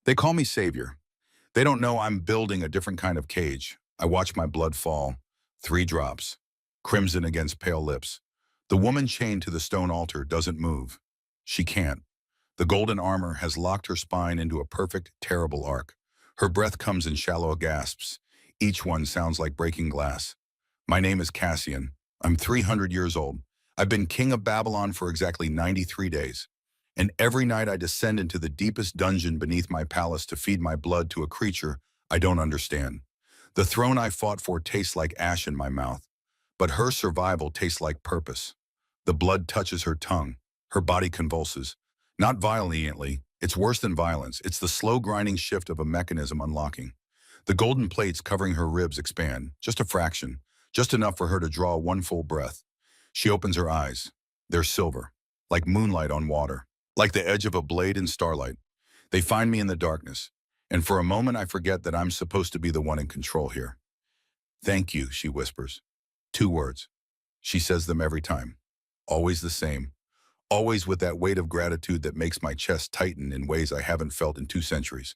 They call me savior. They don't know I'm building a different kind of cage. I watch my blood fall. 3 drops. Crimson against pale lips. The woman chained to the stone altar doesn't move. She can't. The golden armor has locked her spine into a perfect, terrible arc. Her breath comes in shallow gasps. Each one sounds like breaking glass. My name is Cassian. I'm 300 years old. I've been king of Babylon for exactly 93 days. And every night I descend into the deepest dungeon beneath my palace to feed my blood to a creature I don't understand. The throne I fought for tastes like ash in my mouth, but her survival tastes like purpose. The blood touches her tongue. Her body convulses. Not violently, it's worse than violence. It's the slow grinding shift of a mechanism unlocking. The golden plates covering her ribs expand, just a fraction, just enough for her to draw one full breath. She opens her eyes. They're silver, like moonlight on water, like the edge of a blade in starlight. They find me in the darkness, and for a moment I forget that I'm supposed to be the one in control here. Thank you, she whispers. 2 words. She says them every time. Always the same. Always with that weight of gratitude that makes my chest tighten in ways I haven't felt in 2 centuries.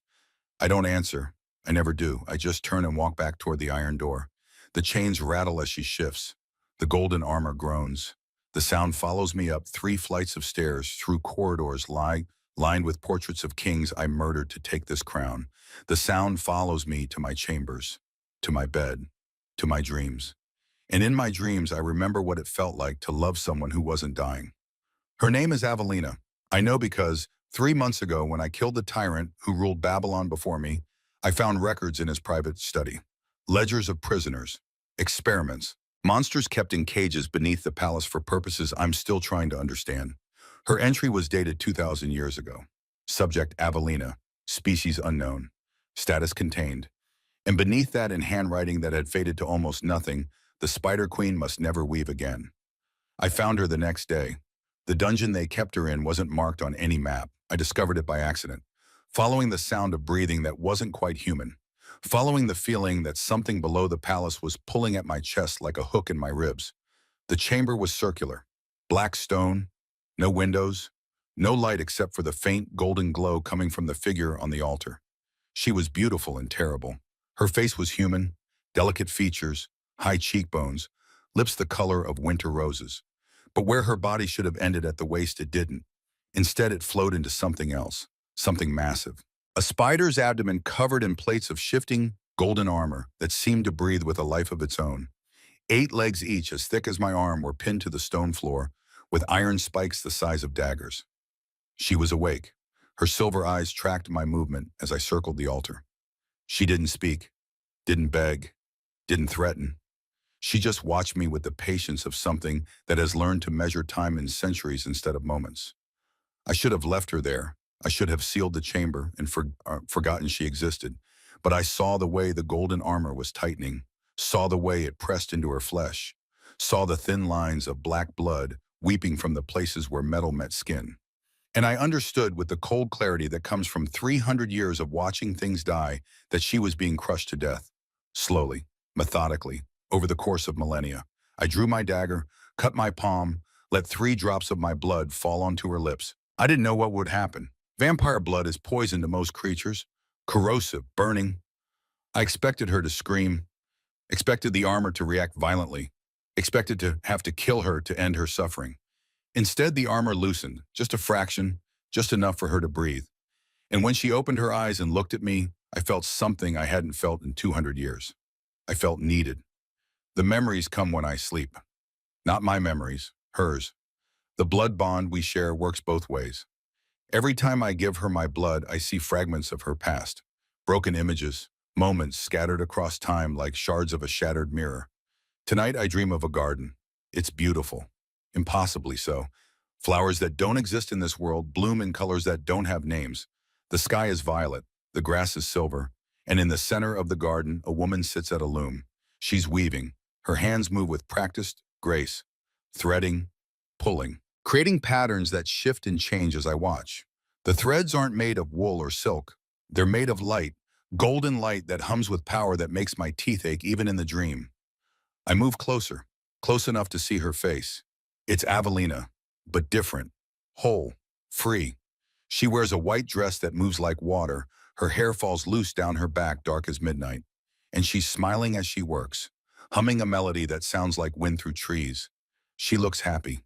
I don't answer. I never do. I just turn and walk back toward the iron door. The chains rattle as she shifts. The golden armor groans. The sound follows me up 3 flights of stairs through corridors lined with portraits of kings I murdered to take this crown. The sound follows me to my chambers, to my bed, to my dreams. And in my dreams, I remember what it felt like to love someone who wasn't dying. Her name is Avelina. I know because 3 months ago, when I killed the tyrant who ruled Babylon before me, I found records in his private study. Ledgers of prisoners, experiments, monsters kept in cages beneath the palace for purposes I'm still trying to understand. Her entry was dated 2,000 years ago. Subject Avelina, species unknown, status contained. And beneath that, in handwriting that had faded to almost nothing, the Spider Queen must never weave again. I found her the next day. The dungeon they kept her in wasn't marked on any map. I discovered it by accident, following the sound of breathing that wasn't quite human, following the feeling that something below the palace was pulling at my chest like a hook in my ribs. The chamber was circular, black stone, no windows, no light except for the faint golden glow coming from the figure on the altar. She was beautiful and terrible. Her face was human, delicate features, high cheekbones, lips the color of winter roses. But where her body should have ended at the waist, it didn't. Instead, it flowed into something else, something massive. A spider's abdomen covered in plates of shifting, golden armor that seemed to breathe with a life of its own. 8 legs each, as thick as my arm, were pinned to the stone floor, with iron spikes the size of daggers. She was awake. Her silver eyes tracked my movement as I circled the altar. She didn't speak, didn't beg, didn't threaten. She just watched me with the patience of something that has learned to measure time in centuries instead of moments. I should have left her there. I should have sealed the chamber and forgotten she existed. But I saw the way the golden armor was tightening, saw the way it pressed into her flesh, saw the thin lines of black blood weeping from the places where metal met skin. And I understood with the cold clarity that comes from 300 years of watching things die that she was being crushed to death. Slowly, methodically, over the course of millennia. I drew my dagger, cut my palm, let 3 drops of my blood fall onto her lips. I didn't know what would happen. Vampire blood is poison to most creatures, corrosive, burning. I expected her to scream, expected the armor to react violently, expected to have to kill her to end her suffering. Instead, the armor loosened, just a fraction, just enough for her to breathe. And when she opened her eyes and looked at me, I felt something I hadn't felt in 200 years. I felt needed. The memories come when I sleep. Not my memories, hers. The blood bond we share works both ways. Every time I give her my blood, I see fragments of her past. Broken images, moments scattered across time like shards of a shattered mirror. Tonight I dream of a garden. It's beautiful. Impossibly so. Flowers that don't exist in this world bloom in colors that don't have names. The sky is violet, the grass is silver, and in the center of the garden, a woman sits at a loom. She's weaving. Her hands move with practiced grace, threading, pulling, creating patterns that shift and change as I watch. The threads aren't made of wool or silk. They're made of light, golden light that hums with power that makes my teeth ache even in the dream. I move closer, close enough to see her face. It's Avelina, but different, whole, free. She wears a white dress that moves like water, Her hair falls loose down her back, dark as midnight. And she's smiling as she works, humming a melody that sounds like wind through trees. She looks happy.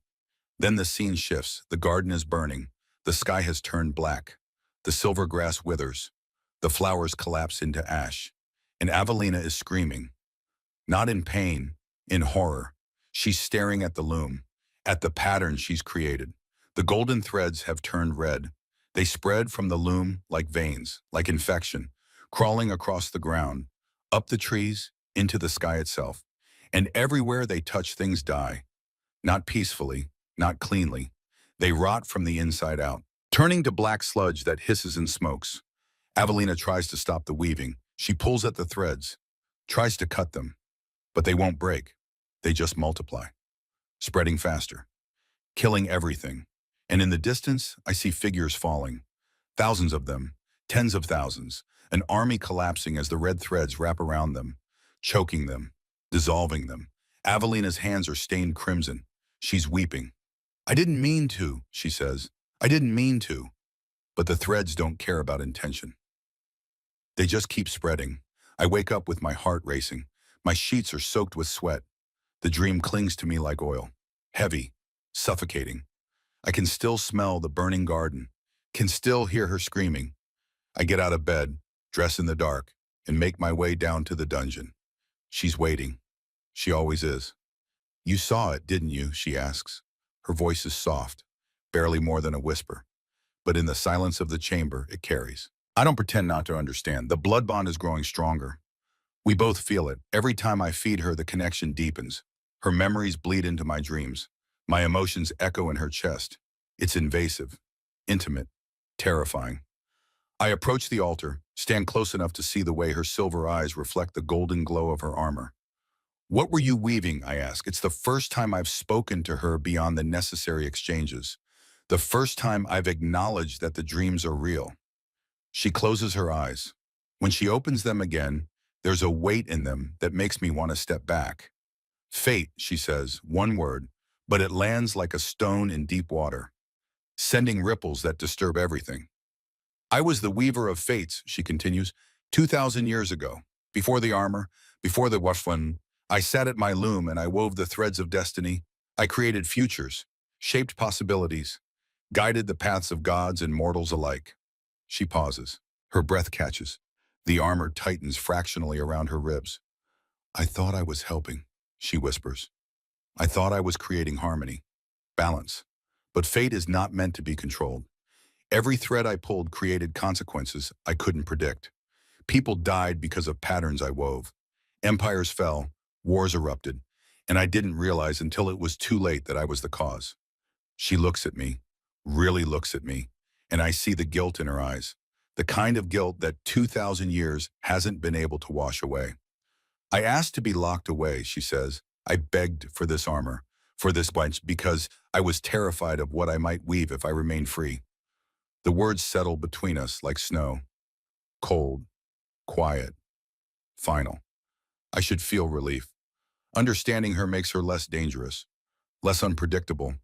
Then the scene shifts. The garden is burning. The sky has turned black. The silver grass withers. The flowers collapse into ash. And Avelina is screaming. Not in pain, in horror. She's staring at the loom, at the pattern she's created. The golden threads have turned red. They spread from the loom like veins, like infection, crawling across the ground, up the trees, into the sky itself. And everywhere they touch, things die. Not peacefully, not cleanly. They rot from the inside out, turning to black sludge that hisses and smokes. Avelina tries to stop the weaving. She pulls at the threads, tries to cut them, but they won't break. They just multiply, spreading faster, killing everything. And in the distance, I see figures falling. Thousands of them, tens of thousands, an army collapsing as the red threads wrap around them, choking them, dissolving them. Avelina's hands are stained crimson. She's weeping. I didn't mean to, she says. I didn't mean to. But the threads don't care about intention. They just keep spreading. I wake up with my heart racing. My sheets are soaked with sweat. The dream clings to me like oil, heavy, suffocating. I can still smell the burning garden, can still hear her screaming. I get out of bed, dress in the dark, and make my way down to the dungeon. She's waiting. She always is. You saw it, didn't you? She asks. Her voice is soft, barely more than a whisper. But in the silence of the chamber, it carries. I don't pretend not to understand. The blood bond is growing stronger. We both feel it. Every time I feed her, the connection deepens. Her memories bleed into my dreams. My emotions echo in her chest. It's invasive, intimate, terrifying. I approach the altar, stand close enough to see the way her silver eyes reflect the golden glow of her armor. What were you weaving? I ask. It's the first time I've spoken to her beyond the necessary exchanges. The first time I've acknowledged that the dreams are real. She closes her eyes. When she opens them again, there's a weight in them that makes me want to step back. Fate, she says, one word, but it lands like a stone in deep water, sending ripples that disturb everything. I was the weaver of fates, she continues, 2,000 years ago. Before the armor, before the wafwan, I sat at my loom and I wove the threads of destiny. I created futures, shaped possibilities, guided the paths of gods and mortals alike. She pauses. Her breath catches. The armor tightens fractionally around her ribs. I thought I was helping, she whispers. I thought I was creating harmony, balance. But fate is not meant to be controlled. Every thread I pulled created consequences I couldn't predict. People died because of patterns I wove. Empires fell, wars erupted, and I didn't realize until it was too late that I was the cause. She looks at me, really looks at me, and I see the guilt in her eyes, the kind of guilt that 2,000 years hasn't been able to wash away. I asked to be locked away, she says. I begged for this armor, for this bunch, because I was terrified of what I might weave if I remained free. The words settle between us like snow, cold, quiet, final. I should feel relief. Understanding her makes her less dangerous, less unpredictable.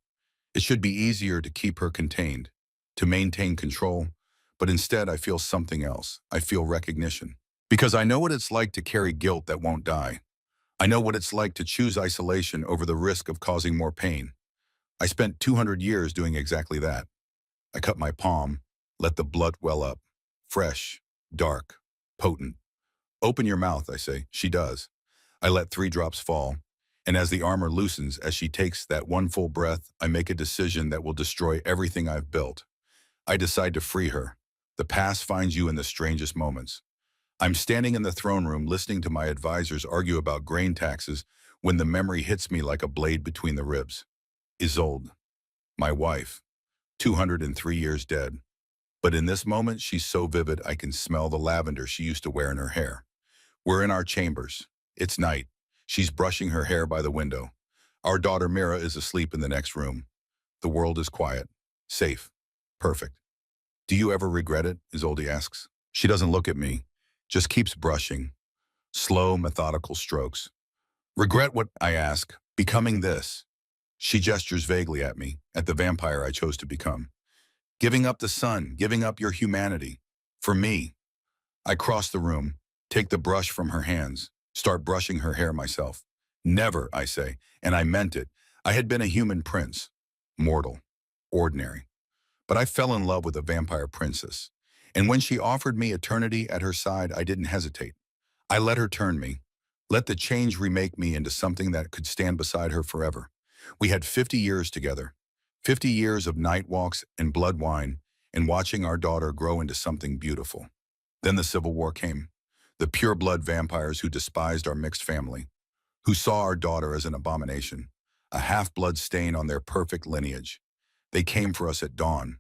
It should be easier to keep her contained, to maintain control, but instead I feel something else. I feel recognition. Because I know what it's like to carry guilt that won't die. I know what it's like to choose isolation over the risk of causing more pain. I spent 200 years doing exactly that. I cut my palm, let the blood well up. Fresh, dark, potent. Open your mouth, I say. She does. I let 3 drops fall, and as the armor loosens, as she takes that one full breath, I make a decision that will destroy everything I've built. I decide to free her. The past finds you in the strangest moments. I'm standing in the throne room listening to my advisors argue about grain taxes when the memory hits me like a blade between the ribs. Isolde, my wife, 203 years dead. But in this moment, she's so vivid I can smell the lavender she used to wear in her hair. We're in our chambers. It's night. She's brushing her hair by the window. Our daughter Mira is asleep in the next room. The world is quiet, safe, perfect. Do you ever regret it? Isolde asks. She doesn't look at me, just keeps brushing. Slow, methodical strokes. Regret what? I ask. Becoming this. She gestures vaguely at me, at the vampire I chose to become. Giving up the sun, giving up your humanity. For me. I cross the room, take the brush from her hands, start brushing her hair myself. Never, I say, and I meant it. I had been a human prince, mortal, ordinary. But I fell in love with a vampire princess. And when she offered me eternity at her side, I didn't hesitate. I let her turn me, let the change remake me into something that could stand beside her forever. We had 50 years together, 50 years of night walks and blood wine, and watching our daughter grow into something beautiful. Then the Civil War came. The pure-blood vampires who despised our mixed family, who saw our daughter as an abomination, a half-blood stain on their perfect lineage. They came for us at dawn,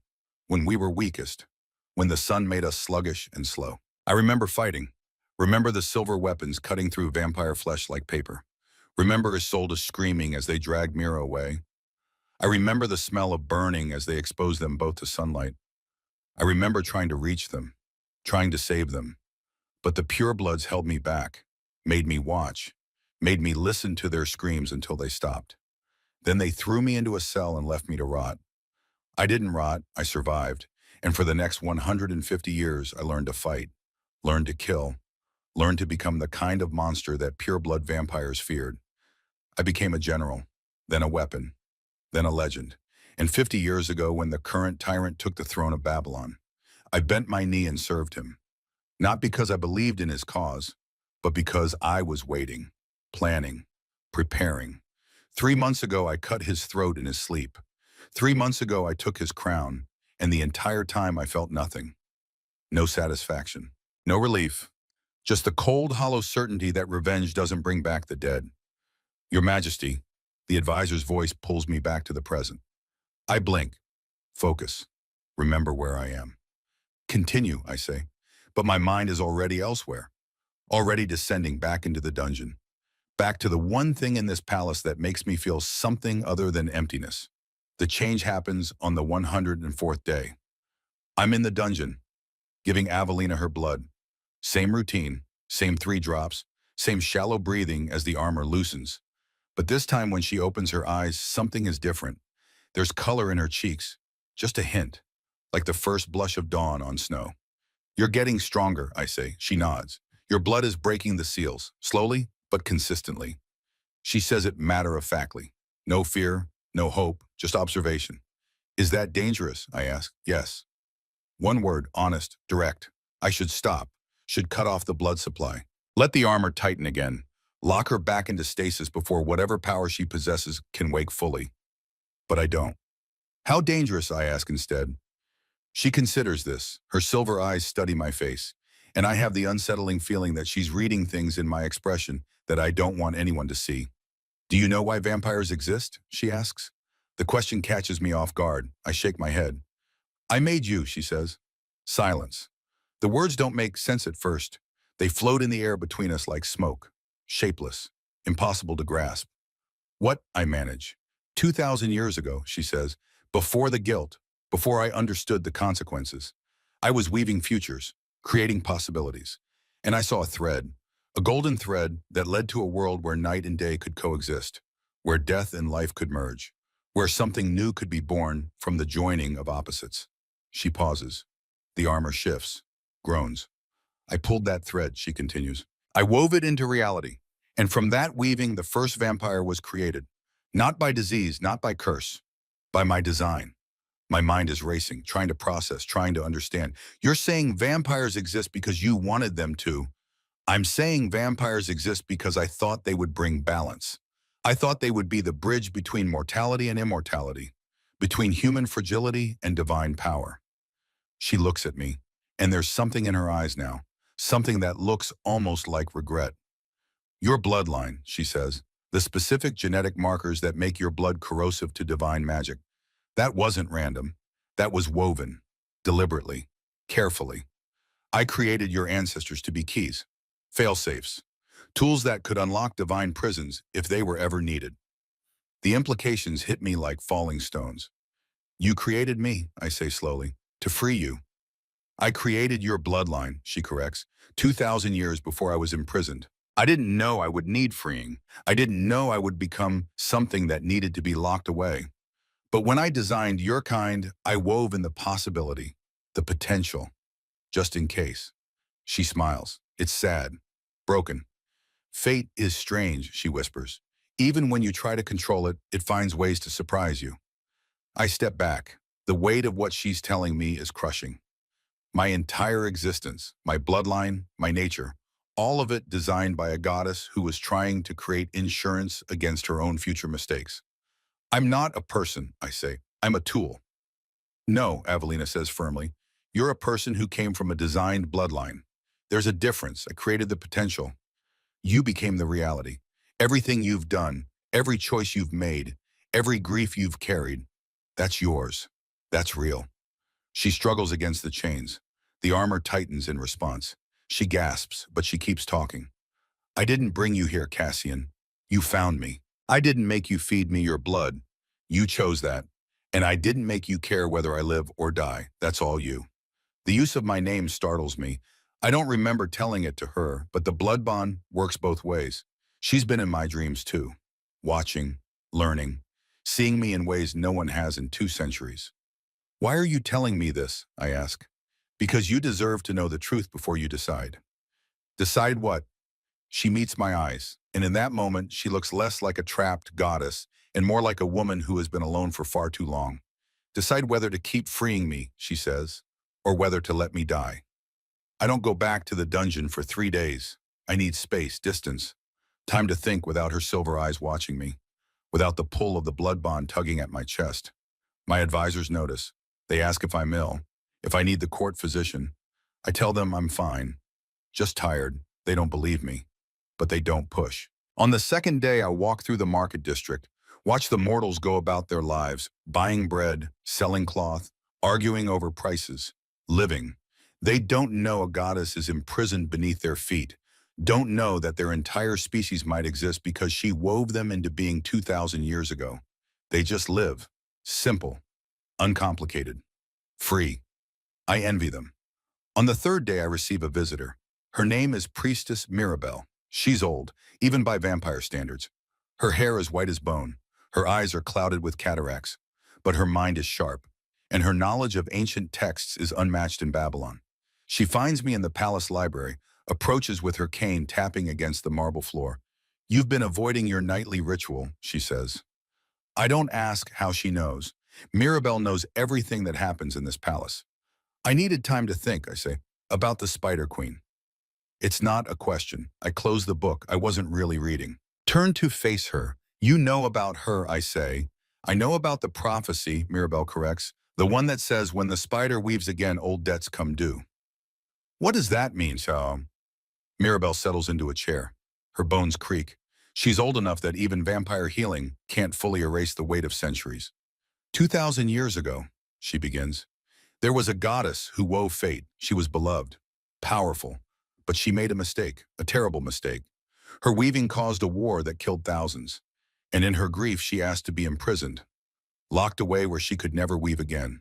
when we were weakest, when the sun made us sluggish and slow. I remember fighting. Remember the silver weapons cutting through vampire flesh like paper. Remember Isolde screaming as they dragged Mira away. I remember the smell of burning as they exposed them both to sunlight. I remember trying to reach them, trying to save them. But the purebloods held me back, made me watch, made me listen to their screams until they stopped. Then they threw me into a cell and left me to rot. I didn't rot, I survived. And for the next 150 years, I learned to fight, learned to kill, learned to become the kind of monster that pureblood vampires feared. I became a general, then a weapon, then a legend. And 50 years ago, when the current tyrant took the throne of Babylon, I bent my knee and served him. Not because I believed in his cause, but because I was waiting, planning, preparing. 3 months ago, I cut his throat in his sleep. 3 months ago, I took his crown, and the entire time I felt nothing. No satisfaction, no relief, just the cold, hollow certainty that revenge doesn't bring back the dead. Your Majesty, the advisor's voice pulls me back to the present. I blink, focus, remember where I am. Continue, I say, but my mind is already elsewhere, already descending back into the dungeon, back to the one thing in this palace that makes me feel something other than emptiness. The change happens on the 104th day. I'm in the dungeon, giving Avelina her blood. Same routine, same 3 drops, same shallow breathing as the armor loosens. But this time when she opens her eyes, something is different. There's color in her cheeks, just a hint, like the first blush of dawn on snow. You're getting stronger, I say. She nods. Your blood is breaking the seals, slowly but consistently. She says it matter-of-factly. No fear, no hope, just observation. Is that dangerous? I ask. Yes. One word, honest, direct. I should stop, should cut off the blood supply. Let the armor tighten again. Lock her back into stasis before whatever power she possesses can wake fully. But I don't. How dangerous, I ask instead. She considers this. Her silver eyes study my face, and I have the unsettling feeling that she's reading things in my expression that I don't want anyone to see. Do you know why vampires exist? She asks. The question catches me off guard. I shake my head. I made you, she says. Silence. The words don't make sense at first. They float in the air between us like smoke, shapeless, impossible to grasp. What? I manage. 2,000 years ago, she says, before the guilt, before I understood the consequences. I was weaving futures, creating possibilities. And I saw a thread, a golden thread that led to a world where night and day could coexist, where death and life could merge, where something new could be born from the joining of opposites. She pauses. The armor shifts, groans. I pulled that thread, she continues. I wove it into reality. And from that weaving, the first vampire was created. Not by disease, not by curse, by my design. My mind is racing, trying to process, trying to understand. You're saying vampires exist because you wanted them to. I'm saying vampires exist because I thought they would bring balance. I thought they would be the bridge between mortality and immortality, between human fragility and divine power. She looks at me, and there's something in her eyes now, something that looks almost like regret. Your bloodline, she says, the specific genetic markers that make your blood corrosive to divine magic. That wasn't random. That was woven, deliberately, carefully. I created your ancestors to be keys, fail-safes, tools that could unlock divine prisons if they were ever needed. The implications hit me like falling stones. You created me, I say slowly, to free you. I created your bloodline, she corrects, 2,000 years before I was imprisoned. I didn't know I would need freeing. I didn't know I would become something that needed to be locked away. But when I designed your kind, I wove in the possibility, the potential, just in case. She smiles. It's sad. Broken. Fate is strange, she whispers. Even when you try to control it, it finds ways to surprise you. I step back. The weight of what she's telling me is crushing. My entire existence, my bloodline, my nature, all of it designed by a goddess who was trying to create insurance against her own future mistakes. I'm not a person, I say. I'm a tool. No, Avelina says firmly. You're a person who came from a designed bloodline. There's a difference. I created the potential. You became the reality. Everything you've done, every choice you've made, every grief you've carried, that's yours. That's real. She struggles against the chains. The armor tightens in response. She gasps, but she keeps talking. I didn't bring you here, Cassian. You found me. I didn't make you feed me your blood. You chose that. And I didn't make you care whether I live or die. That's all you. The use of my name startles me. I don't remember telling it to her, but the blood bond works both ways. She's been in my dreams too, watching, learning, seeing me in ways no one has in 2 centuries. Why are you telling me this? I ask. Because you deserve to know the truth before you decide. Decide what? She meets my eyes, and in that moment, she looks less like a trapped goddess and more like a woman who has been alone for far too long. Decide whether to keep freeing me, she says, or whether to let me die. I don't go back to the dungeon for 3 days. I need space, distance, time to think without her silver eyes watching me, without the pull of the blood bond tugging at my chest. My advisors notice. They ask if I'm ill, if I need the court physician. I tell them I'm fine, just tired. They don't believe me, but they don't push. On the second day, I walk through the market district, watch the mortals go about their lives, buying bread, selling cloth, arguing over prices, living. They don't know a goddess is imprisoned beneath their feet, don't know that their entire species might exist because she wove them into being 2,000 years ago. They just live, simple, uncomplicated, free. I envy them. On the third day, I receive a visitor. Her name is Priestess Mirabelle. She's old, even by vampire standards. Her hair is white as bone. Her eyes are clouded with cataracts. But her mind is sharp, and her knowledge of ancient texts is unmatched in Babylon. She finds me in the palace library, approaches with her cane tapping against the marble floor. You've been avoiding your nightly ritual, she says. I don't ask how she knows. Mirabelle knows everything that happens in this palace. I needed time to think, I say, about the Spider Queen. It's not a question. I close the book. I wasn't really reading. Turn to face her. You know about her, I say. I know about the prophecy, Mirabelle corrects, the one that says when the spider weaves again, old debts come due. What does that mean, Xiao? Mirabelle settles into a chair. Her bones creak. She's old enough that even vampire healing can't fully erase the weight of centuries. 2,000 years ago, she begins, there was a goddess who wove fate. She was beloved, powerful, but she made a mistake, a terrible mistake. Her weaving caused a war that killed thousands, and in her grief she asked to be imprisoned, locked away where she could never weave again.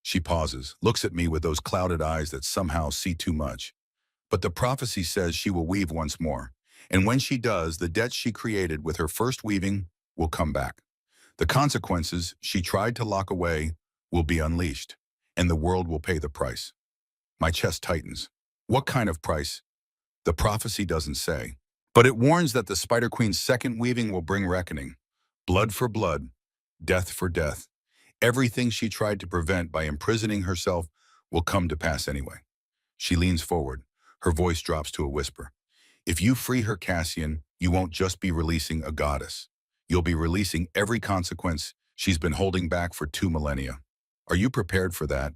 She pauses, looks at me with those clouded eyes that somehow see too much. But the prophecy says she will weave once more, and when she does, the debt she created with her first weaving will come back. The consequences she tried to lock away will be unleashed, and the world will pay the price. My chest tightens. What kind of price? The prophecy doesn't say. But it warns that the Spider Queen's second weaving will bring reckoning. Blood for blood, death for death. Everything she tried to prevent by imprisoning herself will come to pass anyway. She leans forward. Her voice drops to a whisper. If you free her, Cassian, you won't just be releasing a goddess. You'll be releasing every consequence she's been holding back for 2 millennia. Are you prepared for that?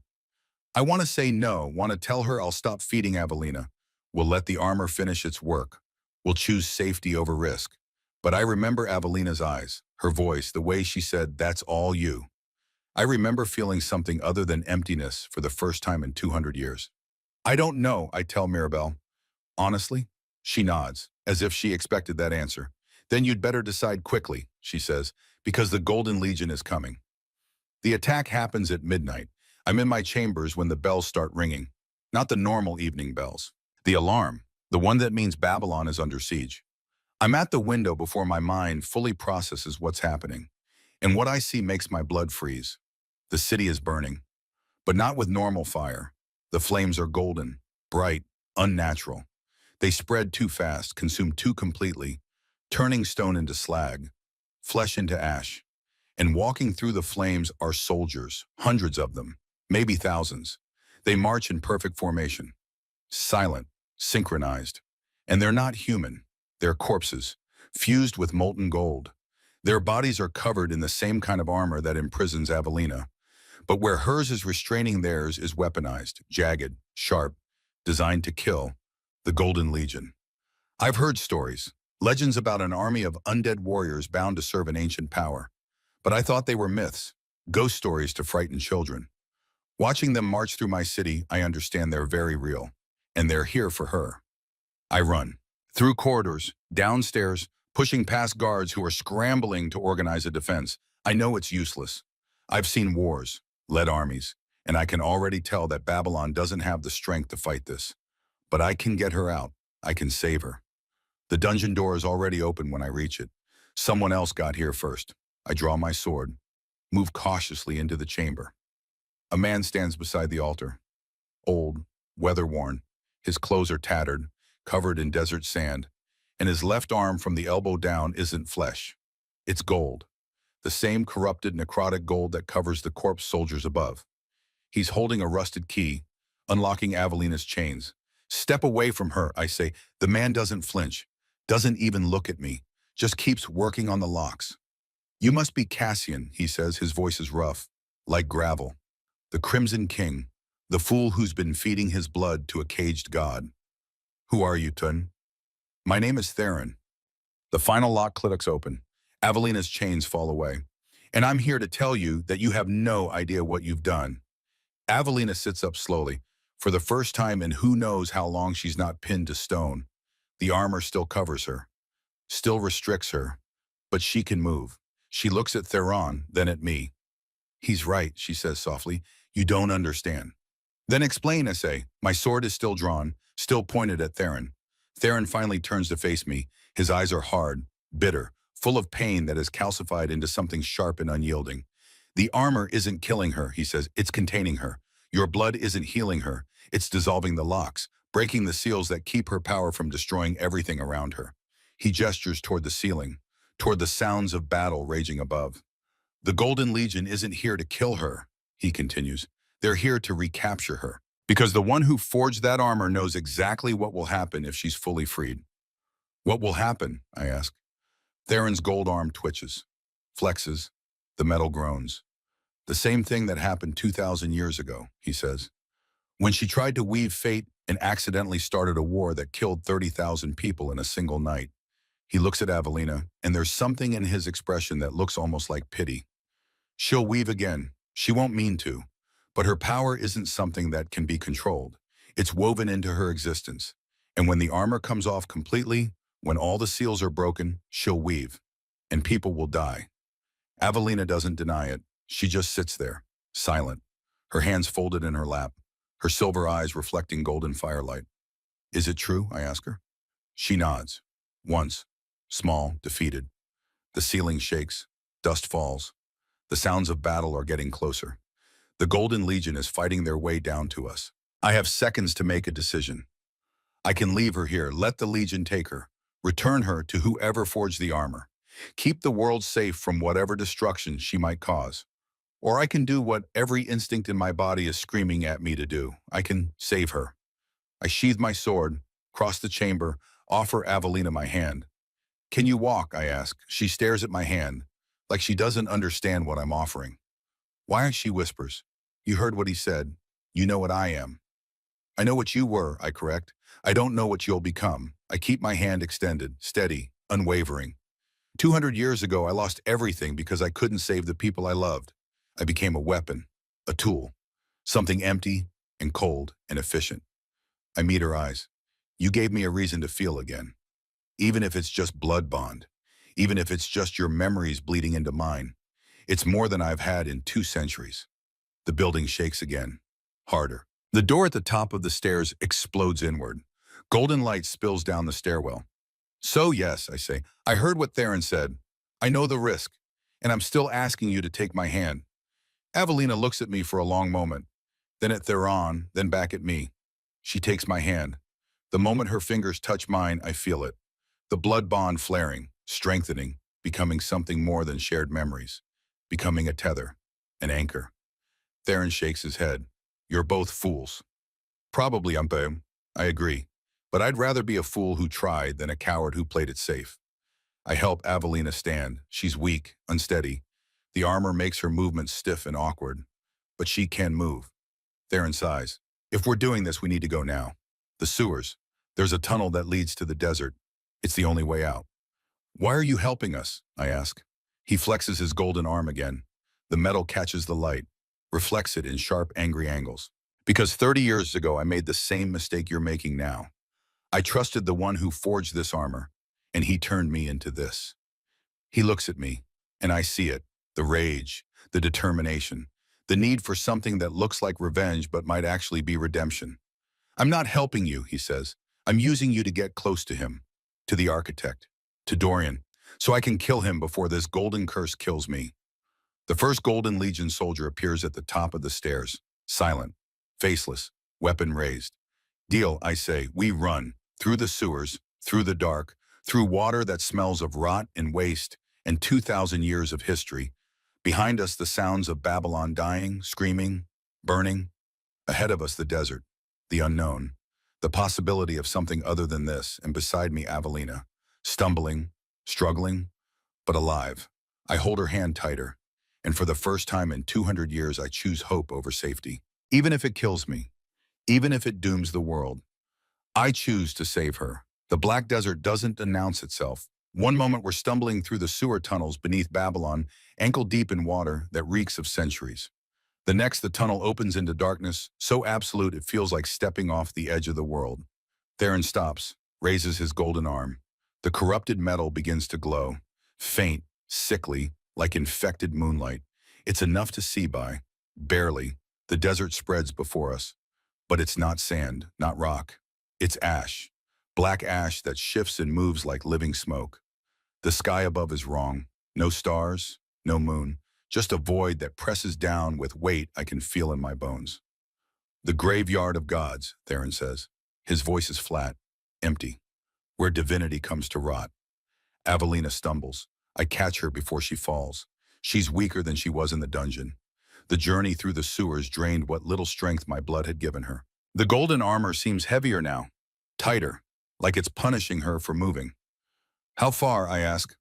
I want to say no, want to tell her I'll stop feeding Avelina. We'll let the armor finish its work. We'll choose safety over risk. But I remember Avelina's eyes, her voice, the way she said, that's all you. I remember feeling something other than emptiness for the first time in 200 years. I don't know, I tell Mirabelle. Honestly? She nods, as if she expected that answer. Then you'd better decide quickly, she says, because the Golden Legion is coming. The attack happens at midnight. I'm in my chambers when the bells start ringing. Not the normal evening bells. The alarm, the one that means Babylon is under siege. I'm at the window before my mind fully processes what's happening. And what I see makes my blood freeze. The city is burning, but not with normal fire. The flames are golden, bright, unnatural. They spread too fast, consume too completely, turning stone into slag, flesh into ash. And walking through the flames are soldiers, hundreds of them, maybe thousands. They march in perfect formation, silent, synchronized. And they're not human. They're corpses, fused with molten gold. Their bodies are covered in the same kind of armor that imprisons Avelina. But where hers is restraining, theirs is weaponized, jagged, sharp, designed to kill, the Golden Legion. I've heard stories, legends about an army of undead warriors bound to serve an ancient power. But I thought they were myths, ghost stories to frighten children. Watching them march through my city, I understand they're very real, and they're here for her. I run, through corridors, downstairs, pushing past guards who are scrambling to organize a defense. I know it's useless. I've seen wars, led armies, and I can already tell that Babylon doesn't have the strength to fight this. But I can get her out. I can save her. The dungeon door is already open when I reach it. Someone else got here first. I draw my sword, move cautiously into the chamber. A man stands beside the altar, old, weather-worn. His clothes are tattered, covered in desert sand, and his left arm from the elbow down isn't flesh. It's gold, the same corrupted, necrotic gold that covers the corpse soldiers above. He's holding a rusted key, unlocking Avelina's chains. Step away from her, I say. The man doesn't flinch, doesn't even look at me, just keeps working on the locks. You must be Cassian, he says, his voice is rough, like gravel. The Crimson King, the fool who's been feeding his blood to a caged god. Who are you, Tun? My name is Theron. The final lock clicks open. Avelina's chains fall away. And I'm here to tell you that you have no idea what you've done. Avelina sits up slowly. For the first time in who knows how long, she's not pinned to stone. The armor still covers her, still restricts her, but she can move. She looks at Theron, then at me. He's right, she says softly. You don't understand. Then explain, I say. My sword is still drawn, still pointed at Theron. Theron finally turns to face me. His eyes are hard, bitter, full of pain that has calcified into something sharp and unyielding. The armor isn't killing her, he says. It's containing her. Your blood isn't healing her. It's dissolving the locks, breaking the seals that keep her power from destroying everything around her. He gestures toward the ceiling, toward the sounds of battle raging above. The Golden Legion isn't here to kill her, he continues. They're here to recapture her. Because the one who forged that armor knows exactly what will happen if she's fully freed. What will happen, I ask. Theron's gold arm twitches, flexes, the metal groans. The same thing that happened 2,000 years ago, he says. When she tried to weave fate and accidentally started a war that killed 30,000 people in a single night. He looks at Avelina, and there's something in his expression that looks almost like pity. She'll weave again. She won't mean to. But her power isn't something that can be controlled. It's woven into her existence. And when the armor comes off completely, when all the seals are broken, she'll weave. And people will die. Avelina doesn't deny it. She just sits there, silent, her hands folded in her lap, her silver eyes reflecting golden firelight. Is it true? I ask her. She nods. Once, small, defeated. The ceiling shakes. Dust falls. The sounds of battle are getting closer. The Golden Legion is fighting their way down to us. I have seconds to make a decision. I can leave her here, let the Legion take her, return her to whoever forged the armor, keep the world safe from whatever destruction she might cause. Or I can do what every instinct in my body is screaming at me to do. I can save her. I sheathe my sword, cross the chamber, offer Avelina my hand. Can you walk? I ask. She stares at my hand, like she doesn't understand what I'm offering. Why? She whispers. You heard what he said. You know what I am. I know what you were, I correct. I don't know what you'll become. I keep my hand extended, steady, unwavering. 200 years ago, I lost everything because I couldn't save the people I loved. I became a weapon, a tool, something empty and cold and efficient. I meet her eyes. You gave me a reason to feel again. Even if it's just blood bond, even if it's just your memories bleeding into mine. It's more than I've had in 2 centuries. The building shakes again, harder. The door at the top of the stairs explodes inward. Golden light spills down the stairwell. So yes, I say, I heard what Theron said. I know the risk, and I'm still asking you to take my hand. Avelina looks at me for a long moment, then at Theron, then back at me. She takes my hand. The moment her fingers touch mine, I feel it. The blood bond flaring, strengthening, becoming something more than shared memories, becoming a tether, an anchor. Theron shakes his head. You're both fools. Probably, Umpe. I agree. But I'd rather be a fool who tried than a coward who played it safe. I help Avelina stand. She's weak, unsteady. The armor makes her movements stiff and awkward. But she can move. Theron sighs. If we're doing this, we need to go now. The sewers. There's a tunnel that leads to the desert. It's the only way out. Why are you helping us? I ask. He flexes his golden arm again. The metal catches the light, reflects it in sharp, angry angles. Because 30 years ago, I made the same mistake you're making now. I trusted the one who forged this armor, and he turned me into this. He looks at me, and I see it. The rage, the determination, the need for something that looks like revenge but might actually be redemption. I'm not helping you, he says. I'm using you to get close to him, to the architect, to Dorian, so I can kill him before this golden curse kills me. The first Golden Legion soldier appears at the top of the stairs, silent, faceless, weapon raised. Deal, I say, we run, through the sewers, through the dark, through water that smells of rot and waste, and 2,000 years of history. Behind us, the sounds of Babylon dying, screaming, burning. Ahead of us, the desert, the unknown, the possibility of something other than this, and beside me, Avelina, stumbling, struggling, but alive. I hold her hand tighter, and for the first time in 200 years, I choose hope over safety. Even if it kills me, even if it dooms the world, I choose to save her. The Black Desert doesn't announce itself. One moment we're stumbling through the sewer tunnels beneath Babylon, ankle deep in water that reeks of centuries. The next, the tunnel opens into darkness, so absolute it feels like stepping off the edge of the world. Theron stops, raises his golden arm. The corrupted metal begins to glow, faint, sickly, like infected moonlight. It's enough to see by. Barely. The desert spreads before us. But it's not sand, not rock. It's ash. Black ash that shifts and moves like living smoke. The sky above is wrong. No stars, no moon. Just a void that presses down with weight I can feel in my bones. The graveyard of gods, Theron says. His voice is flat, empty, where divinity comes to rot. Avelina stumbles. I catch her before she falls. She's weaker than she was in the dungeon. The journey through the sewers drained what little strength my blood had given her. The golden armor seems heavier now, tighter, like it's punishing her for moving. How far, I ask.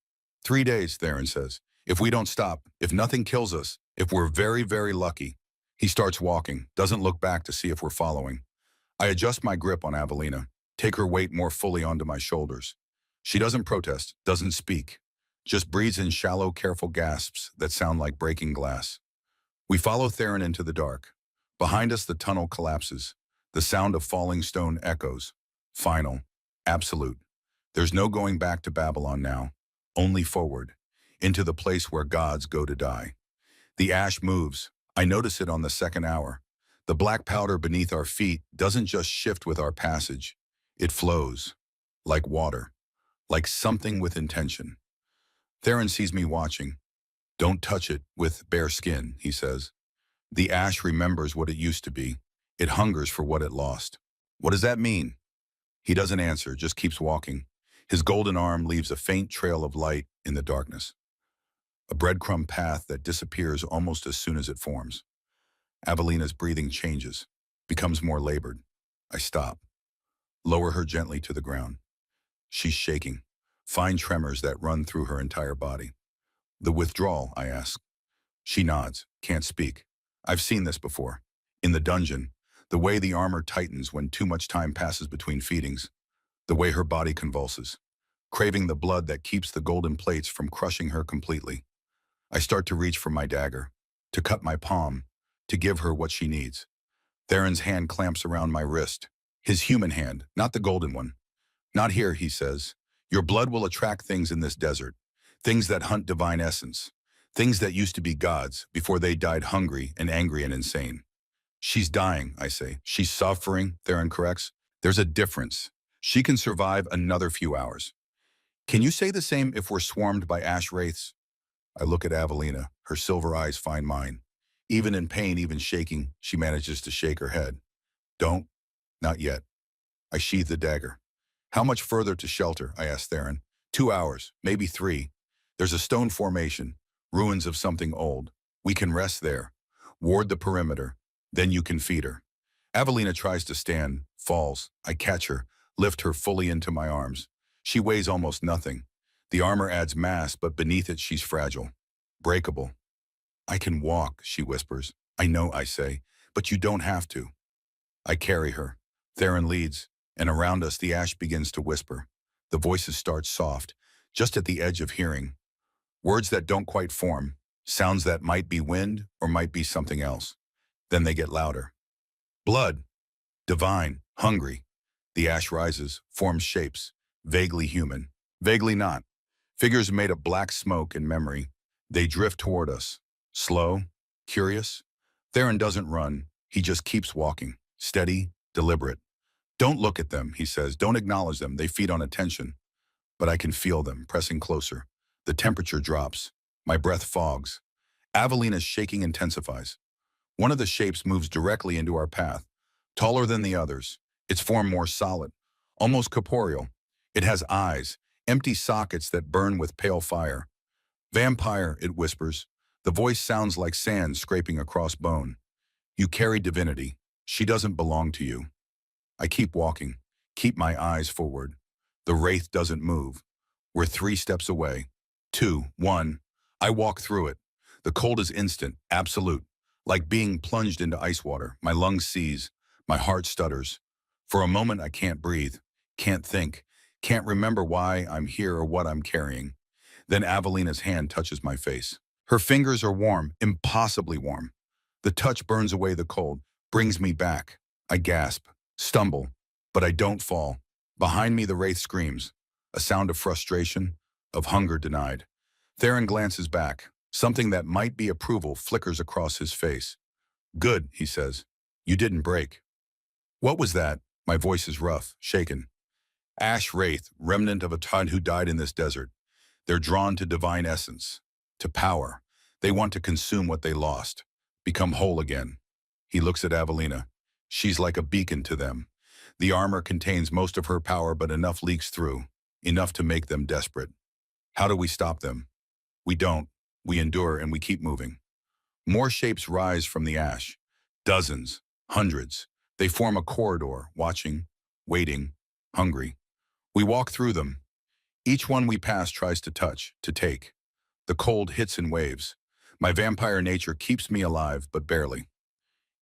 3 days, Theron says. If we don't stop, if nothing kills us, if we're very, very lucky. He starts walking, doesn't look back to see if we're following. I adjust my grip on Avelina, take her weight more fully onto my shoulders. She doesn't protest, doesn't speak, just breathes in shallow, careful gasps that sound like breaking glass. We follow Theron into the dark. Behind us, the tunnel collapses. The sound of falling stone echoes. Final. Absolute. There's no going back to Babylon now. Only forward. Into the place where gods go to die. The ash moves. I notice it on the second hour. The black powder beneath our feet doesn't just shift with our passage. It flows. Like water. Like something with intention. Theron sees me watching. Don't touch it with bare skin, he says. The ash remembers what it used to be. It hungers for what it lost. What does that mean? He doesn't answer, just keeps walking. His golden arm leaves a faint trail of light in the darkness. A breadcrumb path that disappears almost as soon as it forms. Avelina's breathing changes, becomes more labored. I stop, lower her gently to the ground. She's shaking, fine tremors that run through her entire body. The withdrawal, I ask. She nods, can't speak. I've seen this before. In the dungeon, the way the armor tightens when too much time passes between feedings, the way her body convulses, craving the blood that keeps the golden plates from crushing her completely. I start to reach for my dagger, to cut my palm, to give her what she needs. Theron's hand clamps around my wrist, his human hand, not the golden one. Not here, he says. Your blood will attract things in this desert, things that hunt divine essence, things that used to be gods before they died hungry and angry and insane. She's dying, I say. She's suffering, Theron corrects. There's a difference. She can survive another few hours. Can you say the same if we're swarmed by ash wraiths? I look at Avelina, her silver eyes find mine. Even in pain, even shaking, she manages to shake her head. Don't, not yet. I sheathe the dagger. How much further to shelter? I ask Theron. 2 hours, maybe 3. There's a stone formation, ruins of something old. We can rest there. Ward the perimeter. Then you can feed her. Avelina tries to stand, falls. I catch her, lift her fully into my arms. She weighs almost nothing. The armor adds mass, but beneath it she's fragile. Breakable. I can walk, she whispers. I know, I say, but you don't have to. I carry her. Theron leads, and around us the ash begins to whisper. The voices start soft, just at the edge of hearing. Words that don't quite form, sounds that might be wind or might be something else. Then they get louder. Blood. Divine. Hungry. The ash rises, forms shapes. Vaguely human. Vaguely not. Figures made of black smoke and memory. They drift toward us. Slow. Curious. Theron doesn't run. He just keeps walking. Steady. Deliberate. Don't look at them, he says. Don't acknowledge them. They feed on attention. But I can feel them, pressing closer. The temperature drops. My breath fogs. Avelina's shaking intensifies. One of the shapes moves directly into our path. Taller than the others. Its form more solid. Almost corporeal. It has eyes. Empty sockets that burn with pale fire. Vampire, it whispers. The voice sounds like sand scraping across bone. You carry divinity. She doesn't belong to you. I keep walking. Keep my eyes forward. The wraith doesn't move. We're 3 steps away. 2, 1. I walk through it. The cold is instant, absolute. Like being plunged into ice water. My lungs seize. My heart stutters. For a moment I can't breathe. Can't think. Can't remember why I'm here or what I'm carrying. Then Avelina's hand touches my face. Her fingers are warm, impossibly warm. The touch burns away the cold, brings me back. I gasp, stumble, but I don't fall. Behind me the wraith screams, a sound of frustration, of hunger denied. Theron glances back. Something that might be approval flickers across his face. Good, he says. You didn't break. What was that? My voice is rough, shaken. Ash wraith, remnant of a ton who died in this desert. They're drawn to divine essence, to power. They want to consume what they lost, become whole again. He looks at Avelina. She's like a beacon to them. The armor contains most of her power, but enough leaks through, enough to make them desperate. How do we stop them? We don't. We endure and we keep moving. More shapes rise from the ash. Dozens, hundreds. They form a corridor, watching, waiting, hungry. We walk through them. Each one we pass tries to touch, to take. The cold hits in waves. My vampire nature keeps me alive, but barely.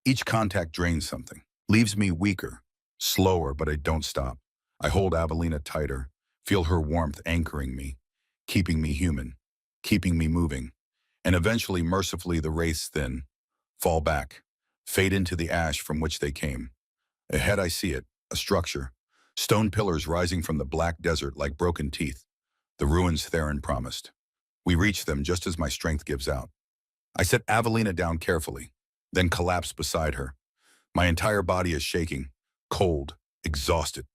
Each contact drains something, leaves me weaker, slower, but I don't stop. I hold Avelina tighter, feel her warmth anchoring me, keeping me human, keeping me moving. And eventually, mercifully, the wraiths thin, fall back, fade into the ash from which they came. Ahead I see it, a structure, stone pillars rising from the black desert like broken teeth, the ruins Theron promised. We reach them just as my strength gives out. I set Avelina down carefully, then collapse beside her. My entire body is shaking, cold, exhausted.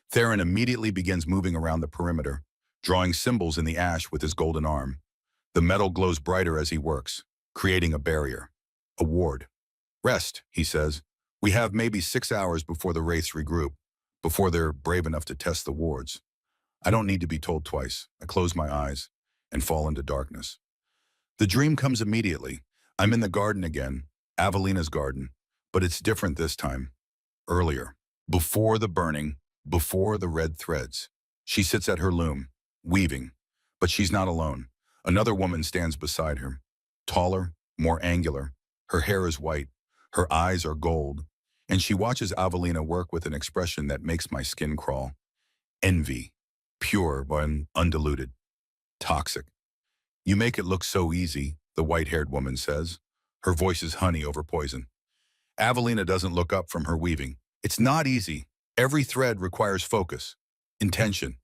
Theron immediately begins moving around the perimeter, drawing symbols in the ash with his golden arm. The metal glows brighter as he works, creating a barrier, a ward. Rest, he says. We have maybe 6 hours before the wraiths regroup, before they're brave enough to test the wards. I don't need to be told twice. I close my eyes and fall into darkness. The dream comes immediately. I'm in the garden again, Avelina's garden, but it's different this time. Earlier, before the burning, before the red threads. She sits at her loom, weaving, but she's not alone. Another woman stands beside her, taller, more angular. Her hair is white, her eyes are gold, and she watches Avelina work with an expression that makes my skin crawl. Envy, pure but undiluted, toxic. You make it look so easy, the white-haired woman says. Her voice is honey over poison. Avelina doesn't look up from her weaving. It's not easy. Every thread requires focus, intention.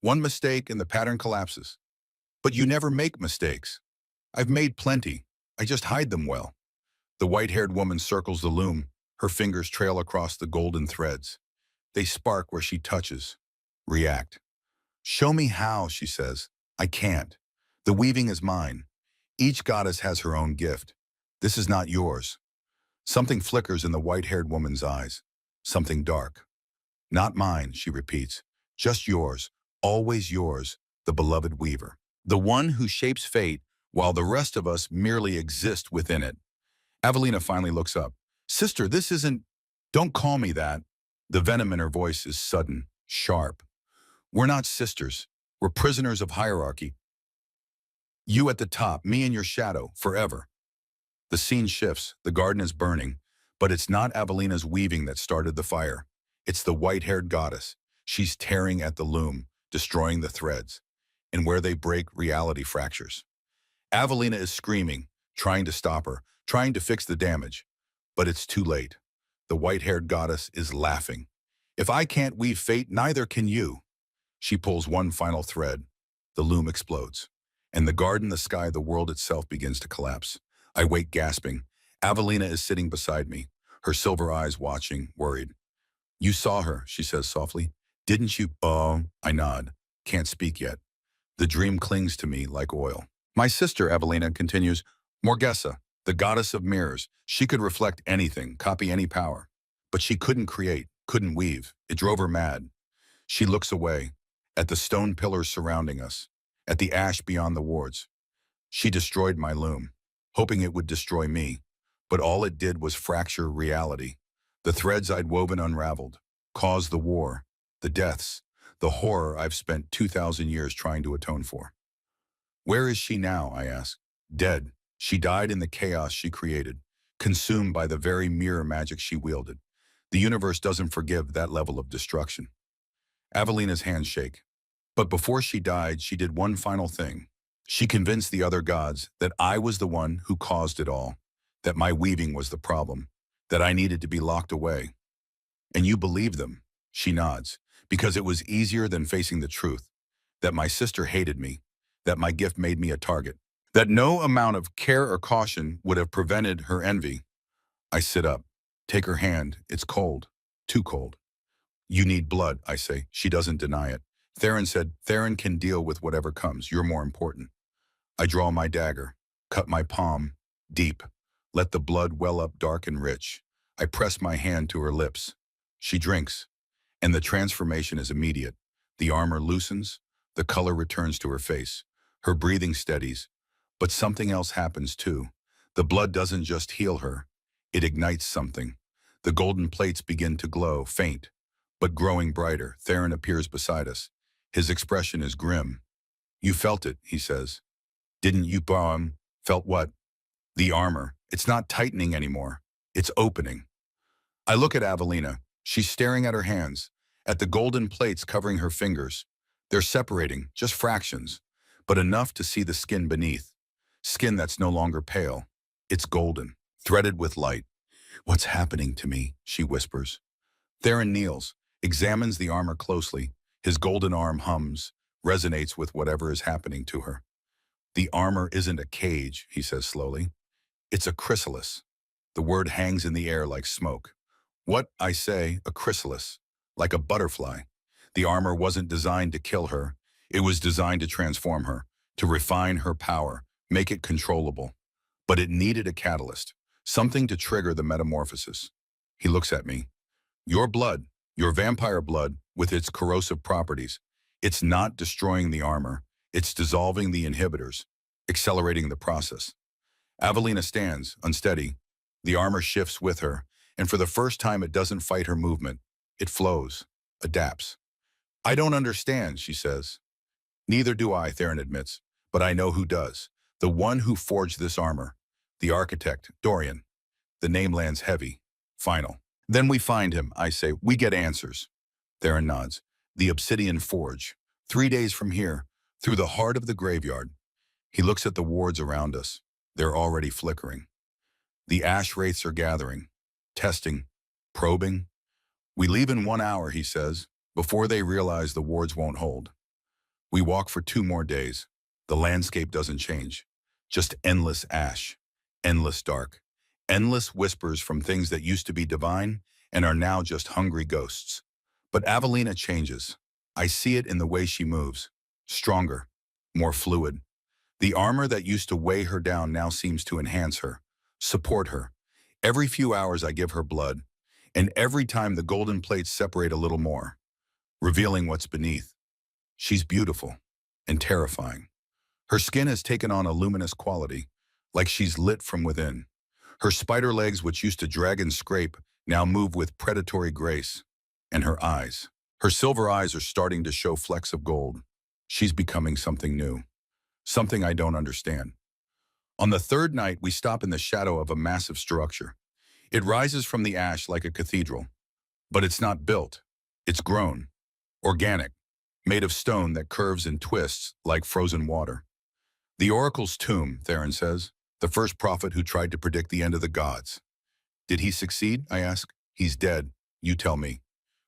One mistake and the pattern collapses. But you never make mistakes. I've made plenty. I just hide them well. The white-haired woman circles the loom. Her fingers trail across the golden threads. They spark where she touches. React. Show me how, she says. I can't. The weaving is mine. Each goddess has her own gift. This is not yours. Something flickers in the white-haired woman's eyes. Something dark. Not mine, she repeats. Just yours, always yours, the beloved weaver. The one who shapes fate while the rest of us merely exist within it. Avelina finally looks up. Sister, this isn't... Don't call me that. The venom in her voice is sudden, sharp. We're not sisters. We're prisoners of hierarchy. You at the top, me in your shadow, forever. The scene shifts, the garden is burning, but it's not Avelina's weaving that started the fire. It's the white-haired goddess. She's tearing at the loom, destroying the threads. And where they break, reality fractures. Avelina is screaming, trying to stop her, trying to fix the damage. But it's too late. The white-haired goddess is laughing. If I can't weave fate, neither can you. She pulls one final thread. The loom explodes. And the garden, the sky, the world itself begins to collapse. I wake gasping. Avelina is sitting beside me, her silver eyes watching, worried. You saw her, she says softly. Didn't you? I nod. Can't speak yet. The dream clings to me like oil. My sister, Evelina, continues, Morgessa, the goddess of mirrors. She could reflect anything, copy any power. But she couldn't create, couldn't weave. It drove her mad. She looks away, at the stone pillars surrounding us, at the ash beyond the wards. She destroyed my loom, hoping it would destroy me. But all it did was fracture reality. The threads I'd woven unraveled, caused the war, the deaths, the horror I've spent 2,000 years trying to atone for. Where is she now, I ask. Dead. She died in the chaos she created, consumed by the very mirror magic she wielded. The universe doesn't forgive that level of destruction. Avelina's hands shake. But before she died, she did one final thing. She convinced the other gods that I was the one who caused it all, that my weaving was the problem, that I needed to be locked away. And you believe them, she nods, because it was easier than facing the truth, that my sister hated me, that my gift made me a target, that no amount of care or caution would have prevented her envy. I sit up, take her hand. It's cold, too cold. You need blood, I say. She doesn't deny it. Theron said, Theron can deal with whatever comes. You're more important. I draw my dagger, cut my palm, deep, let the blood well up dark and rich. I press my hand to her lips. She drinks, and the transformation is immediate. The armor loosens, the color returns to her face. Her breathing steadies, but something else happens too. The blood doesn't just heal her, it ignites something. The golden plates begin to glow, faint, but growing brighter. Theron appears beside us. His expression is grim. You felt it, he says. Didn't you, Felt what? The armor. It's not tightening anymore. It's opening. I look at Avelina. She's staring at her hands, at the golden plates covering her fingers. They're separating, just fractions, but enough to see the skin beneath. Skin that's no longer pale. It's golden, threaded with light. What's happening to me? She whispers. Theron kneels, examines the armor closely. His golden arm hums, resonates with whatever is happening to her. The armor isn't a cage, he says slowly. It's a chrysalis. The word hangs in the air like smoke. What, I say, a chrysalis, like a butterfly. The armor wasn't designed to kill her. It was designed to transform her, to refine her power, make it controllable. But it needed a catalyst, something to trigger the metamorphosis. He looks at me. Your blood, your vampire blood, with its corrosive properties, it's not destroying the armor, it's dissolving the inhibitors, accelerating the process. Avelina stands, unsteady. The armor shifts with her, and for the first time it doesn't fight her movement. It flows, adapts. I don't understand, she says. Neither do I, Theron admits, but I know who does. The one who forged this armor. The architect, Dorian. The name lands heavy, final. Then we find him, I say. We get answers. Theron nods. The Obsidian Forge. 3 days from here, through the heart of the graveyard. He looks at the wards around us. They're already flickering. The ash wraiths are gathering, testing, probing. We leave in 1 hour, he says, before they realize the wards won't hold. We walk for 2 more days. The landscape doesn't change. Just endless ash, endless dark, endless whispers from things that used to be divine and are now just hungry ghosts. But Avelina changes. I see it in the way she moves. Stronger, more fluid. The armor that used to weigh her down now seems to enhance her, support her. Every few hours I give her blood. And every time the golden plates separate a little more, revealing what's beneath. She's beautiful and terrifying. Her skin has taken on a luminous quality, like she's lit from within. Her spider legs, which used to drag and scrape, now move with predatory grace. And her eyes. Her silver eyes are starting to show flecks of gold. She's becoming something new, something I don't understand. On the third night, we stop in the shadow of a massive structure. It rises from the ash like a cathedral, but it's not built. It's grown, organic, made of stone that curves and twists like frozen water. The oracle's tomb, Theron says, the first prophet who tried to predict the end of the gods. Did he succeed? I ask. He's dead. You tell me.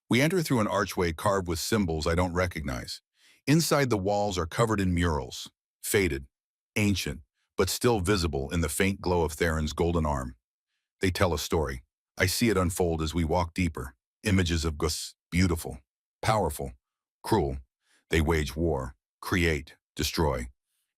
We enter through an archway carved with symbols I don't recognize. Inside, the walls are covered in murals, faded, ancient, but still visible in the faint glow of Theron's golden arm. They tell a story. I see it unfold as we walk deeper. Images of Gus, beautiful, powerful, cruel. They wage war, create, destroy.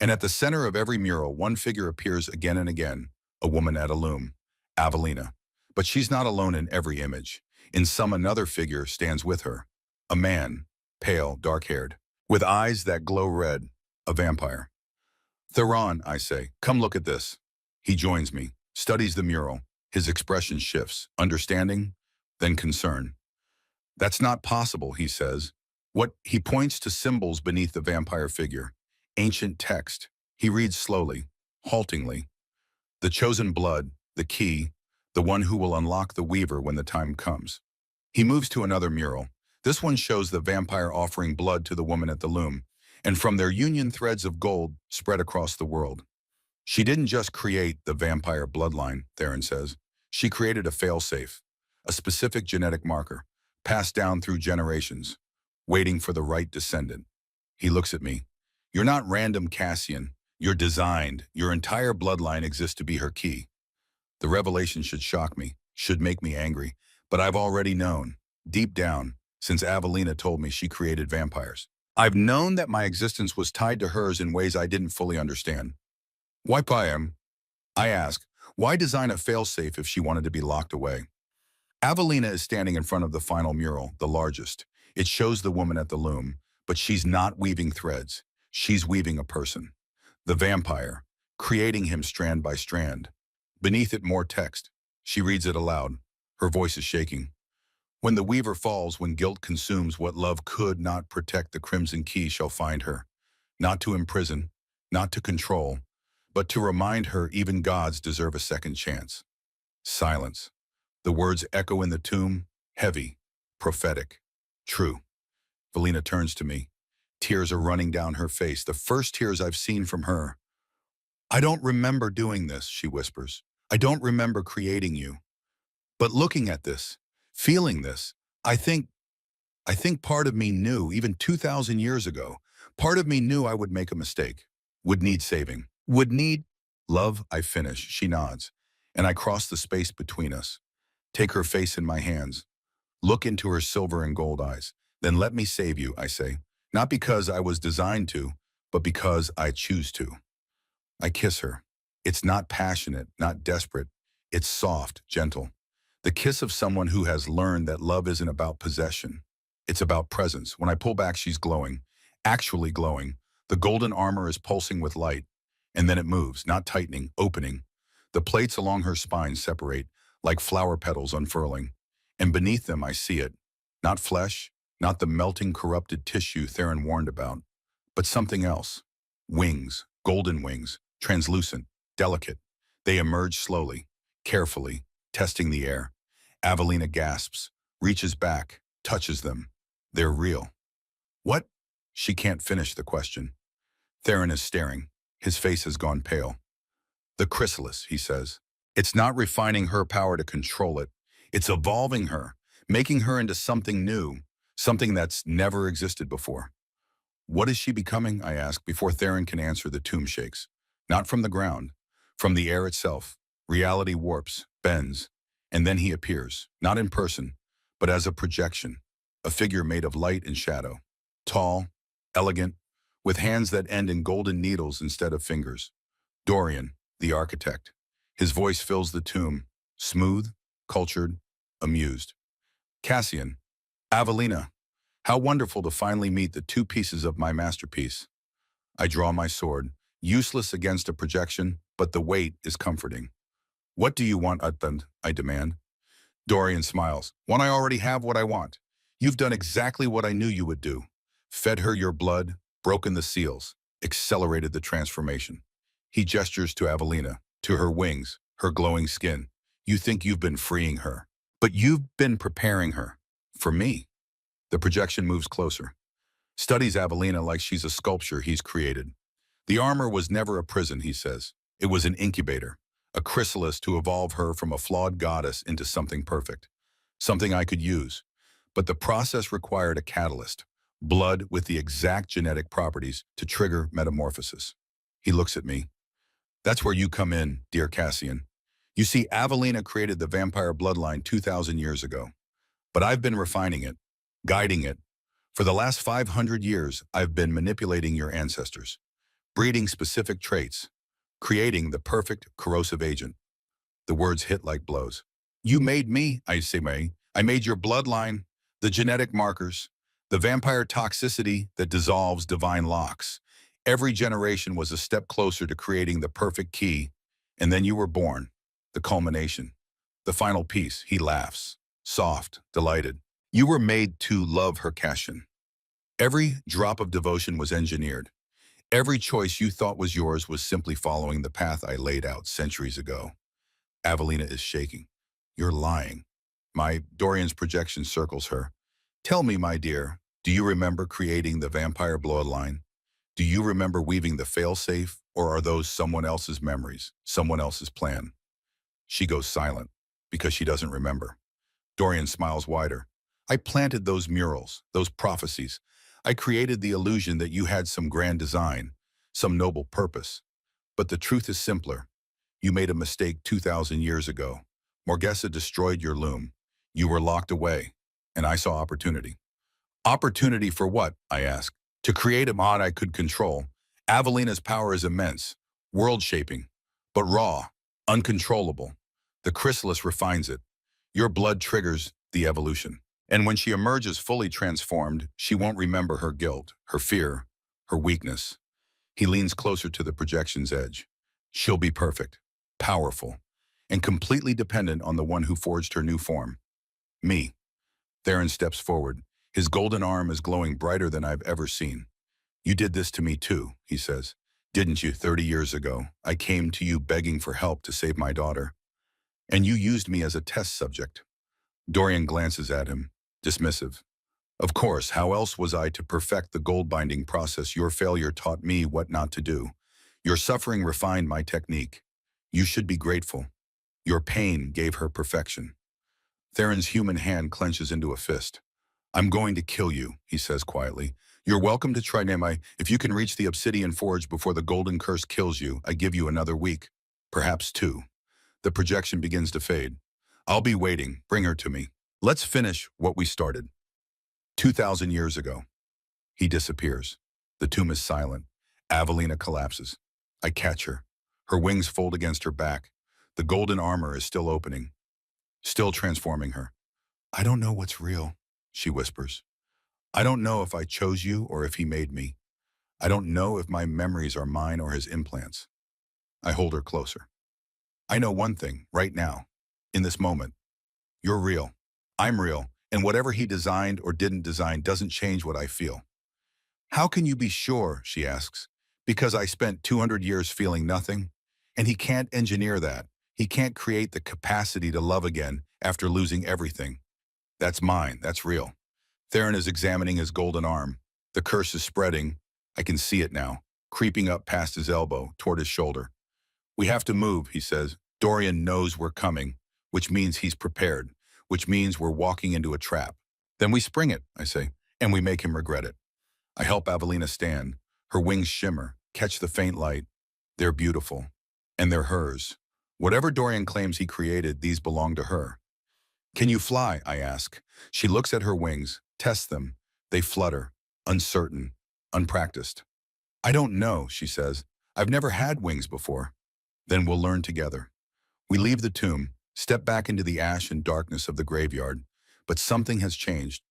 And at the center of every mural, one figure appears again and again, a woman at a loom, Avelina. But she's not alone in every image. In some, another figure stands with her, a man, pale, dark-haired, with eyes that glow red, a vampire. Theron, I say, come look at this. He joins me, studies the mural. His expression shifts, understanding, then concern. That's not possible, he says. He points to symbols beneath the vampire figure. Ancient text. He reads slowly, haltingly. The chosen blood, the key, the one who will unlock the weaver when the time comes. He moves to another mural. This one shows the vampire offering blood to the woman at the loom, and from their union threads of gold spread across the world. She didn't just create the vampire bloodline, Theron says. She created a failsafe, a specific genetic marker, passed down through generations, waiting for the right descendant. He looks at me. You're not random, Cassian. You're designed. Your entire bloodline exists to be her key. The revelation should shock me, should make me angry, but I've already known, deep down, since Avelina told me she created vampires. I've known that my existence was tied to hers in ways I didn't fully understand. Why I ask, why design a failsafe if she wanted to be locked away? Avelina is standing in front of the final mural, the largest. It shows the woman at the loom, but she's not weaving threads. She's weaving a person. The vampire, creating him strand by strand. Beneath it, more text. She reads it aloud. Her voice is shaking. When the weaver falls, when guilt consumes what love could not protect, the crimson key shall find her. Not to imprison, not to control, but to remind her even gods deserve a second chance. Silence. The words echo in the tomb, heavy, prophetic, true. Velina turns to me. Tears are running down her face, the first tears I've seen from her. I don't remember doing this, she whispers. I don't remember creating you. But looking at this, feeling this, I think part of me knew, even 2,000 years ago, part of me knew I would make a mistake, would need saving, would need love. I finish. She nods, and I cross the space between us. Take her face in my hands. Look into her silver and gold eyes. Then let me save you, I say. Not because I was designed to, but because I choose to. I kiss her. It's not passionate, not desperate. It's soft, gentle. The kiss of someone who has learned that love isn't about possession. It's about presence. When I pull back, she's glowing, actually glowing. The golden armor is pulsing with light, and then it moves, not tightening, opening. The plates along her spine separate, like flower petals unfurling. And beneath them, I see it. Not flesh, not the melting, corrupted tissue Theron warned about, but something else. Wings, golden wings, translucent, delicate. They emerge slowly, carefully, testing the air. Avelina gasps, reaches back, touches them. They're real. What? She can't finish the question. Theron is staring. His face has gone pale. The chrysalis, he says. It's not refining her power to control it. It's evolving her, making her into something new, something that's never existed before. What is she becoming? I ask, before Theron can answer. The tomb shakes. Not from the ground, from the air itself. Reality warps, bends, and then he appears, not in person, but as a projection, a figure made of light and shadow. Tall, elegant, with hands that end in golden needles instead of fingers. Dorian, the architect. His voice fills the tomb, smooth, cultured, amused. Cassian, Avelina, how wonderful to finally meet the two pieces of my masterpiece. I draw my sword, useless against a projection, but the weight is comforting. What do you want, Utland? I demand. Dorian smiles. When I already have what I want. You've done exactly what I knew you would do. Fed her your blood, broken the seals, accelerated the transformation. He gestures to Avelina, to her wings, her glowing skin. You think you've been freeing her, but you've been preparing her. For me. The projection moves closer. Studies Avelina like she's a sculpture he's created. The armor was never a prison, he says. It was an incubator, a chrysalis to evolve her from a flawed goddess into something perfect, something I could use. But the process required a catalyst, blood with the exact genetic properties to trigger metamorphosis. He looks at me. That's where you come in, dear Cassian. You see, Avelina created the vampire bloodline 2,000 years ago, but I've been refining it, guiding it. For the last 500 years, I've been manipulating your ancestors, breeding specific traits, creating the perfect corrosive agent. The words hit like blows. You made me, I say, I made your bloodline, the genetic markers, the vampire toxicity that dissolves divine locks. Every generation was a step closer to creating the perfect key, and then you were born, the culmination, the final piece. He laughs, soft, delighted. You were made to love her, Cassian. Every drop of devotion was engineered. Every choice you thought was yours was simply following the path I laid out centuries ago. Avelina is shaking. You're lying. My Dorian's projection circles her. Tell me, my dear, do you remember creating the vampire bloodline? Do you remember weaving the failsafe, or are those someone else's memories, someone else's plan? She goes silent because she doesn't remember. Dorian smiles wider. I planted those murals, those prophecies. I created the illusion that you had some grand design, some noble purpose. But the truth is simpler. You made a mistake 2,000 years ago. Morgesa destroyed your loom. You were locked away, and I saw opportunity. Opportunity for what? I asked. To create a mod I could control. Avelina's power is immense, world-shaping, but raw, uncontrollable. The chrysalis refines it. Your blood triggers the evolution. And when she emerges fully transformed, she won't remember her guilt, her fear, her weakness. He leans closer to the projection's edge. She'll be perfect, powerful, and completely dependent on the one who forged her new form. Me. Theron steps forward. His golden arm is glowing brighter than I've ever seen. You did this to me too, he says. Didn't you 30 years ago? I came to you begging for help to save my daughter. And you used me as a test subject. Dorian glances at him, dismissive. Of course, how else was I to perfect the gold binding process? Your failure taught me what not to do. Your suffering refined my technique. You should be grateful. Your pain gave her perfection. Theron's human hand clenches into a fist. I'm going to kill you, he says quietly. You're welcome to try Nemai. If you can reach the obsidian forge before the golden curse kills you, I give you another week. Perhaps two. The projection begins to fade. I'll be waiting. Bring her to me. Let's finish what we started. 2,000 years ago. He disappears. The tomb is silent. Avelina collapses. I catch her. Her wings fold against her back. The golden armor is still opening, still transforming her. I don't know what's real, she whispers. I don't know if I chose you or if he made me. I don't know if my memories are mine or his implants. I hold her closer. I know one thing, right now, in this moment. You're real. I'm real. And whatever he designed or didn't design doesn't change what I feel. How can you be sure, she asks. Because I spent 200 years feeling nothing? And he can't engineer that. He can't create the capacity to love again after losing everything. That's mine. That's real. Theron is examining his golden arm. The curse is spreading. I can see it now, creeping up past his elbow, toward his shoulder. We have to move, he says. Dorian knows we're coming, which means he's prepared, which means we're walking into a trap. Then we spring it, I say, and we make him regret it. I help Avelina stand. Her wings shimmer, catch the faint light. They're beautiful. And they're hers. Whatever Dorian claims he created, these belong to her. Can you fly? I ask. She looks at her wings, tests them. They flutter, uncertain, unpracticed. I don't know, she says. I've never had wings before. Then we'll learn together. We leave the tomb. Step back into the ash and darkness of the graveyard. But something has changed.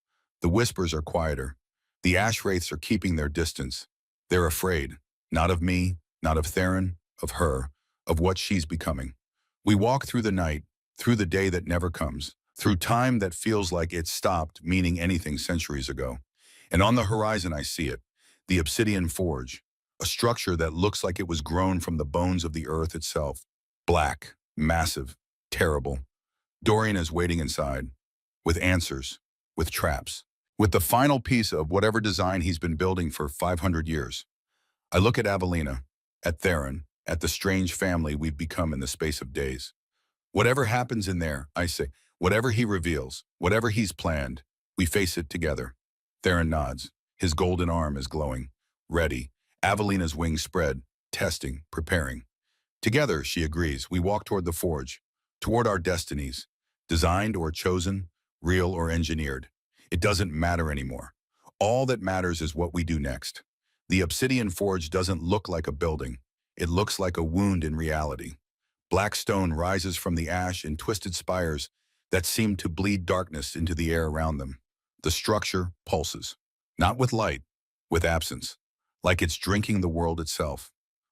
The whispers are quieter. The ash wraiths are keeping their distance. They're afraid. Not of me, not of Theron, of her, of what she's becoming. We walk through the night, through the day that never comes, through time that feels like it stopped meaning anything centuries ago. And on the horizon I see it, the Obsidian Forge, a structure that looks like it was grown from the bones of the earth itself. Black, massive, terrible. Dorian is waiting inside, with answers, with traps, with the final piece of whatever design he's been building for 500 years. I look at Avelina, at Theron, at the strange family we've become in the space of days. Whatever happens in there, I say, whatever he reveals, whatever he's planned, we face it together. Theron nods. His golden arm is glowing, ready. Avelina's wings spread, testing, preparing. Together, she agrees, we walk toward the forge, toward our destinies, designed or chosen, real or engineered. It doesn't matter anymore. All that matters is what we do next. The Obsidian Forge doesn't look like a building. It looks like a wound in reality. Black stone rises from the ash in twisted spires that seem to bleed darkness into the air around them. The structure pulses, not with light, with absence, like it's drinking the world itself.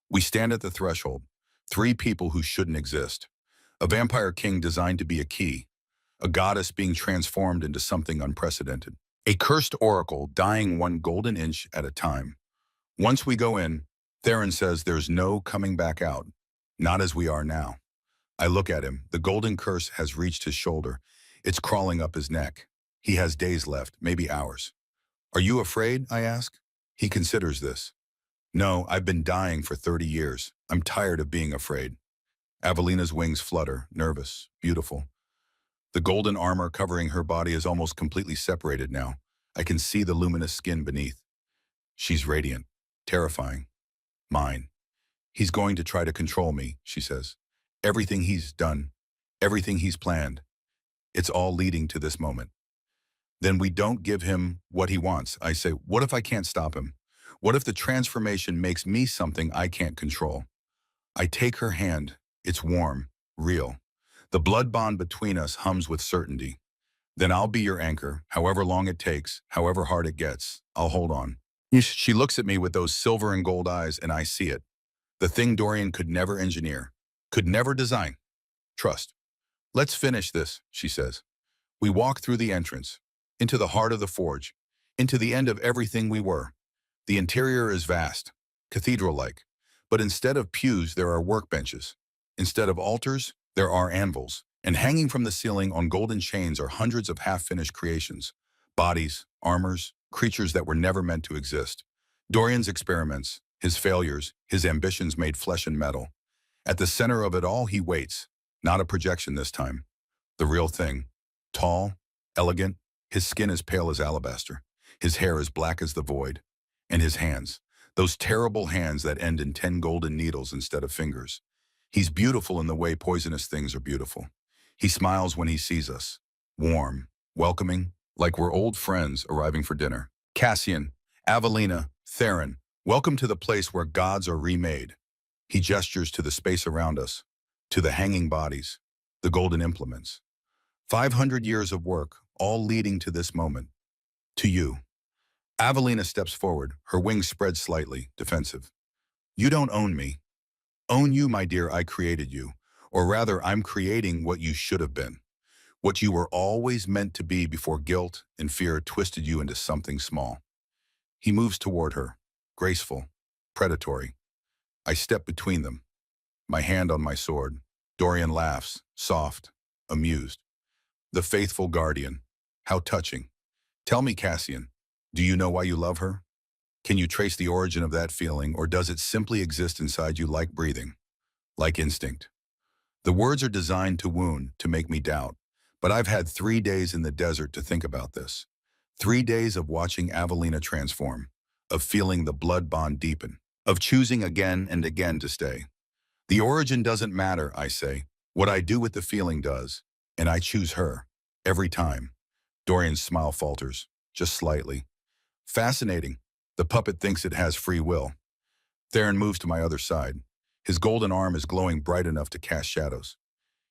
We stand at the threshold, three people who shouldn't exist. A vampire king designed to be a key, a goddess being transformed into something unprecedented, a cursed oracle dying one golden inch at a time. Once we go in, Theron says there's no coming back out, not as we are now. I look at him. The golden curse has reached his shoulder. It's crawling up his neck. He has days left, maybe hours. Are you afraid? I ask. He considers this. No, I've been dying for 30 years. I'm tired of being afraid. Avelina's wings flutter, nervous, beautiful. The golden armor covering her body is almost completely separated now. I can see the luminous skin beneath. She's radiant, terrifying. Mine. He's going to try to control me, she says. Everything he's done, everything he's planned, it's all leading to this moment. Then we don't give him what he wants. I say, what if I can't stop him? What if the transformation makes me something I can't control? I take her hand. It's warm, real. The blood bond between us hums with certainty. Then I'll be your anchor, however long it takes, however hard it gets. I'll hold on. She looks at me with those silver and gold eyes, and I see it. The thing Dorian could never engineer, could never design. Trust. Let's finish this, she says. We walk through the entrance, into the heart of the forge, into the end of everything we were. The interior is vast, cathedral-like, but instead of pews, there are workbenches. Instead of altars, there are anvils, and hanging from the ceiling on golden chains are hundreds of half-finished creations, bodies, armors, creatures that were never meant to exist. Dorian's experiments, his failures, his ambitions made flesh and metal. At the center of it all, he waits, not a projection this time. The real thing. Tall, elegant, his skin as pale as alabaster, his hair as black as the void, and his hands, those terrible hands that end in 10 golden needles instead of fingers. He's beautiful in the way poisonous things are beautiful. He smiles when he sees us, warm, welcoming, like we're old friends arriving for dinner. Cassian, Avelina, Theron, welcome to the place where gods are remade. He gestures to the space around us, to the hanging bodies, the golden implements. 500 years of work, all leading to this moment. To you. Avelina steps forward, her wings spread slightly, defensive. You don't own me. Own you, my dear, I created you. Or rather, I'm creating what you should have been. What you were always meant to be before guilt and fear twisted you into something small. He moves toward her, graceful, predatory. I step between them, my hand on my sword. Dorian laughs, soft, amused. The faithful guardian. How touching. Tell me, Cassian, do you know why you love her? Can you trace the origin of that feeling, or does it simply exist inside you like breathing, like instinct? The words are designed to wound, to make me doubt, but I've had 3 days in the desert to think about this. 3 days of watching Avelina transform, of feeling the blood bond deepen, of choosing again and again to stay. The origin doesn't matter, I say. What I do with the feeling does, and I choose her, every time. Dorian's smile falters, just slightly. Fascinating. The puppet thinks it has free will. Theron moves to my other side. His golden arm is glowing bright enough to cast shadows.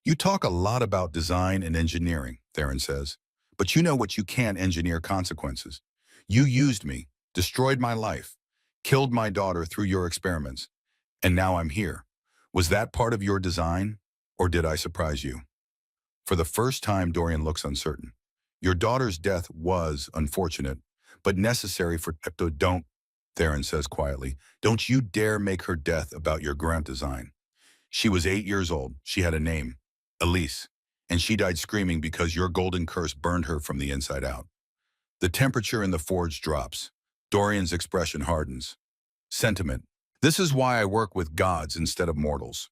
You talk a lot about design and engineering, Theron says, but you know what you can't engineer consequences. You used me, destroyed my life, killed my daughter through your experiments, and now I'm here. Was that part of your design, or did I surprise you? For the first time, Dorian looks uncertain. Your daughter's death was unfortunate, but necessary for don't, Theron says quietly. Don't you dare make her death about your grand design. She was 8 years old. She had a name, Elise, and she died screaming because your golden curse burned her from the inside out. The temperature in the forge drops. Dorian's expression hardens. Sentiment. This is why I work with gods instead of mortals.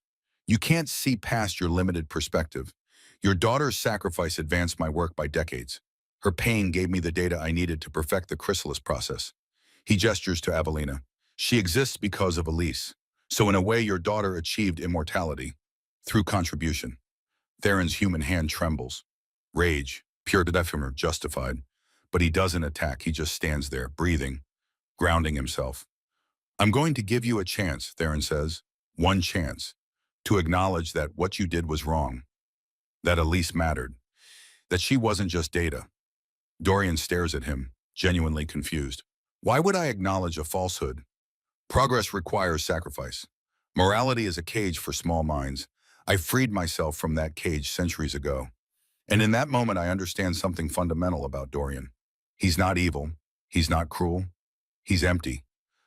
You can't see past your limited perspective. Your daughter's sacrifice advanced my work by decades. Her pain gave me the data I needed to perfect the chrysalis process. He gestures to Avelina. She exists because of Elise. So in a way, your daughter achieved immortality through contribution. Theron's human hand trembles. Rage, pure defimer, justified. But he doesn't attack. He just stands there, breathing, grounding himself. I'm going to give you a chance, Theron says. One chance. To acknowledge that what you did was wrong. That Elise mattered. That she wasn't just data. Dorian stares at him, genuinely confused. Why would I acknowledge a falsehood? Progress requires sacrifice. Morality is a cage for small minds. I freed myself from that cage centuries ago. And in that moment, I understand something fundamental about Dorian. He's not evil. He's not cruel. He's empty.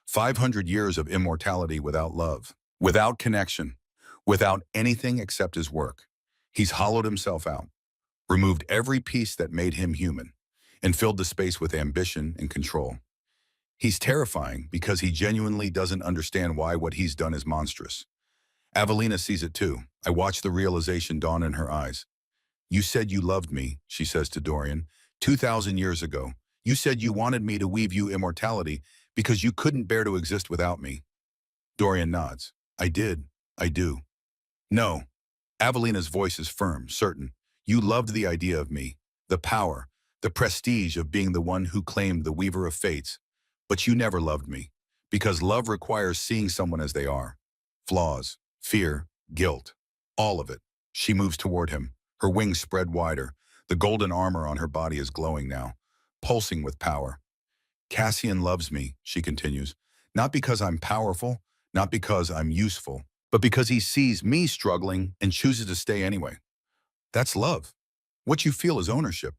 500 years of immortality without love, without connection, without anything except his work. He's hollowed himself out, removed every piece that made him human, and filled the space with ambition and control. He's terrifying because he genuinely doesn't understand why what he's done is monstrous. Avelina sees it too. I watch the realization dawn in her eyes. You said you loved me, she says to Dorian, 2,000 years ago. You said you wanted me to weave you immortality because you couldn't bear to exist without me. Dorian nods. I did. I do. No. Avelina's voice is firm, certain. You loved the idea of me, the power, the prestige of being the one who claimed the weaver of fates. But you never loved me, because love requires seeing someone as they are. Flaws, fear, guilt, all of it. She moves toward him, her wings spread wider. The golden armor on her body is glowing now, pulsing with power. Cassian loves me, she continues, not because I'm powerful, not because I'm useful, but because he sees me struggling and chooses to stay anyway. That's love. What you feel is ownership.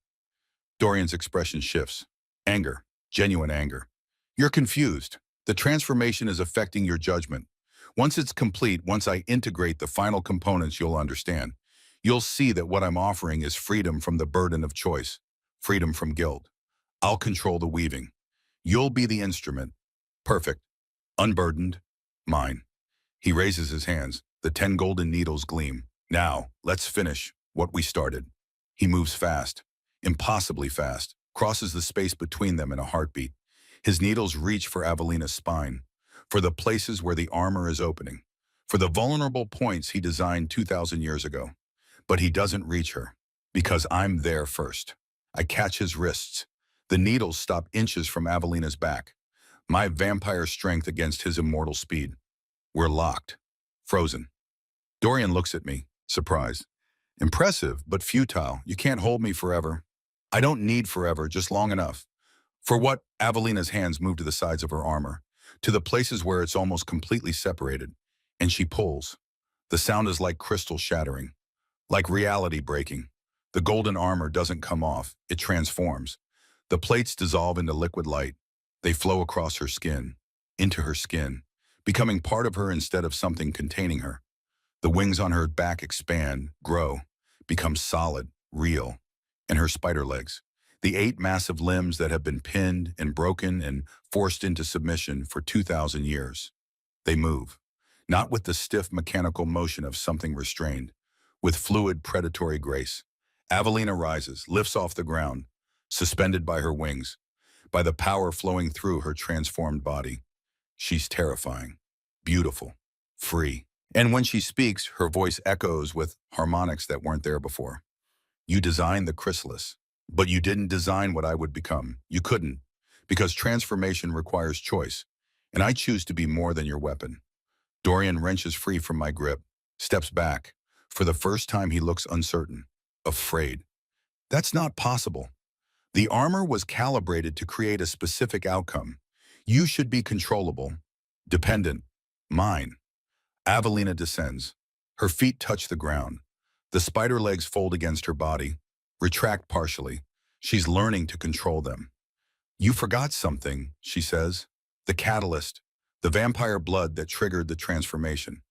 Dorian's expression shifts. Anger, genuine anger. You're confused. The transformation is affecting your judgment. Once it's complete, once I integrate the final components, you'll understand. You'll see that what I'm offering is freedom from the burden of choice, freedom from guilt. I'll control the weaving. You'll be the instrument. Perfect. Unburdened. Mine. He raises his hands. The 10 golden needles gleam. Now, let's finish what we started. He moves fast, impossibly fast, crosses the space between them in a heartbeat. His needles reach for Avelina's spine, for the places where the armor is opening, for the vulnerable points he designed 2,000 years ago. But he doesn't reach her, because I'm there first. I catch his wrists. The needles stop inches from Avelina's back. My vampire strength against his immortal speed. We're locked. Frozen. Dorian looks at me, surprised. Impressive, but futile. You can't hold me forever. I don't need forever, just long enough. For what? Avelina's hands move to the sides of her armor, to the places where it's almost completely separated, and she pulls. The sound is like crystal shattering, like reality breaking. The golden armor doesn't come off, it transforms. The plates dissolve into liquid light. They flow across her skin, into her skin, becoming part of her instead of something containing her. The wings on her back expand, grow, become solid, real, and her spider legs. The 8 massive limbs that have been pinned and broken and forced into submission for 2,000 years. They move, not with the stiff mechanical motion of something restrained, with fluid predatory grace. Avelina rises, lifts off the ground, suspended by her wings, by the power flowing through her transformed body. She's terrifying, beautiful, free. And when she speaks, her voice echoes with harmonics that weren't there before. You designed the chrysalis, but you didn't design what I would become. You couldn't, because transformation requires choice, and I choose to be more than your weapon. Dorian wrenches free from my grip, steps back, For the first time, he looks uncertain, afraid. That's not possible. The armor was calibrated to create a specific outcome. You should be controllable, dependent, mine. Avelina descends. Her feet touch the ground. The spider legs fold against her body, retract partially. She's learning to control them. You forgot something, she says. The catalyst, the vampire blood that triggered the transformation.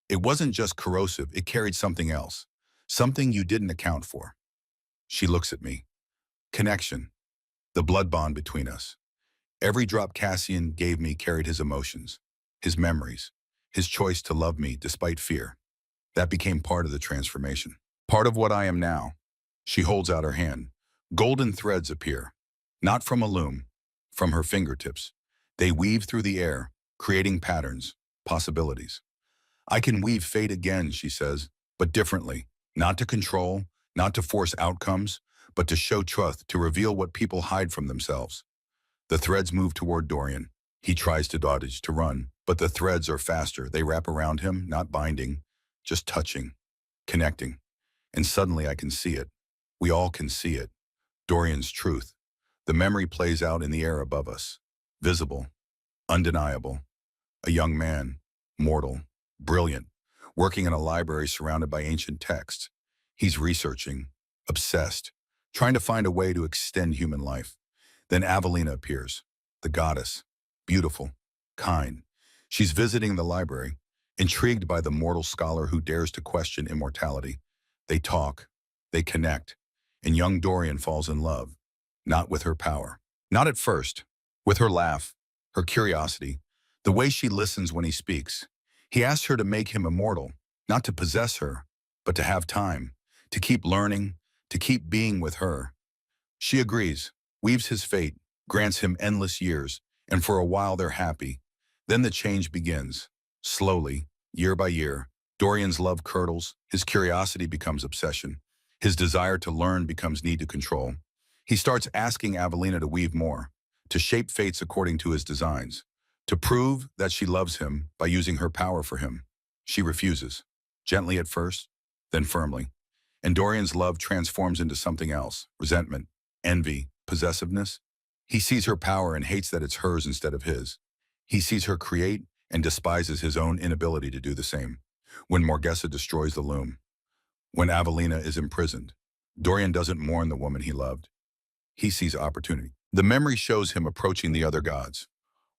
It wasn't just corrosive, it carried something else. Something you didn't account for. She looks at me. Connection. The blood bond between us. Every drop Cassian gave me carried his emotions, his memories, his choice to love me despite fear. That became part of the transformation. Part of what I am now. She holds out her hand. Golden threads appear. Not from a loom, from her fingertips. They weave through the air, creating patterns, possibilities. I can weave fate again, she says, but differently. Not to control, not to force outcomes, but to show truth, to reveal what people hide from themselves. The threads move toward Dorian. He tries to dodge, to run, but the threads are faster. They wrap around him, not binding, just touching, connecting. And suddenly I can see it. We all can see it. Dorian's truth. The memory plays out in the air above us. Visible, undeniable. A young man, mortal, brilliant, working in a library surrounded by ancient texts. He's researching, obsessed, trying to find a way to extend human life. Then Avelina appears, the goddess, beautiful, kind. She's visiting the library, intrigued by the mortal scholar who dares to question immortality. They talk, they connect, and young Dorian falls in love, not with her power, not at first, with her laugh, her curiosity, the way she listens when he speaks. He asks her to make him immortal, not to possess her, but to have time, to keep learning, to keep being with her. She agrees, weaves his fate, grants him endless years, and for a while they're happy. Then the change begins. Slowly, year by year, Dorian's love curdles, his curiosity becomes obsession. His desire to learn becomes need to control. He starts asking Avelina to weave more, to shape fates according to his designs, to prove that she loves him by using her power for him. She refuses, gently at first, then firmly. And Dorian's love transforms into something else, resentment, envy, possessiveness. He sees her power and hates that it's hers instead of his. He sees her create and despises his own inability to do the same. When Morgesa destroys the loom, when Avelina is imprisoned, Dorian doesn't mourn the woman he loved. He sees opportunity. The memory shows him approaching the other gods,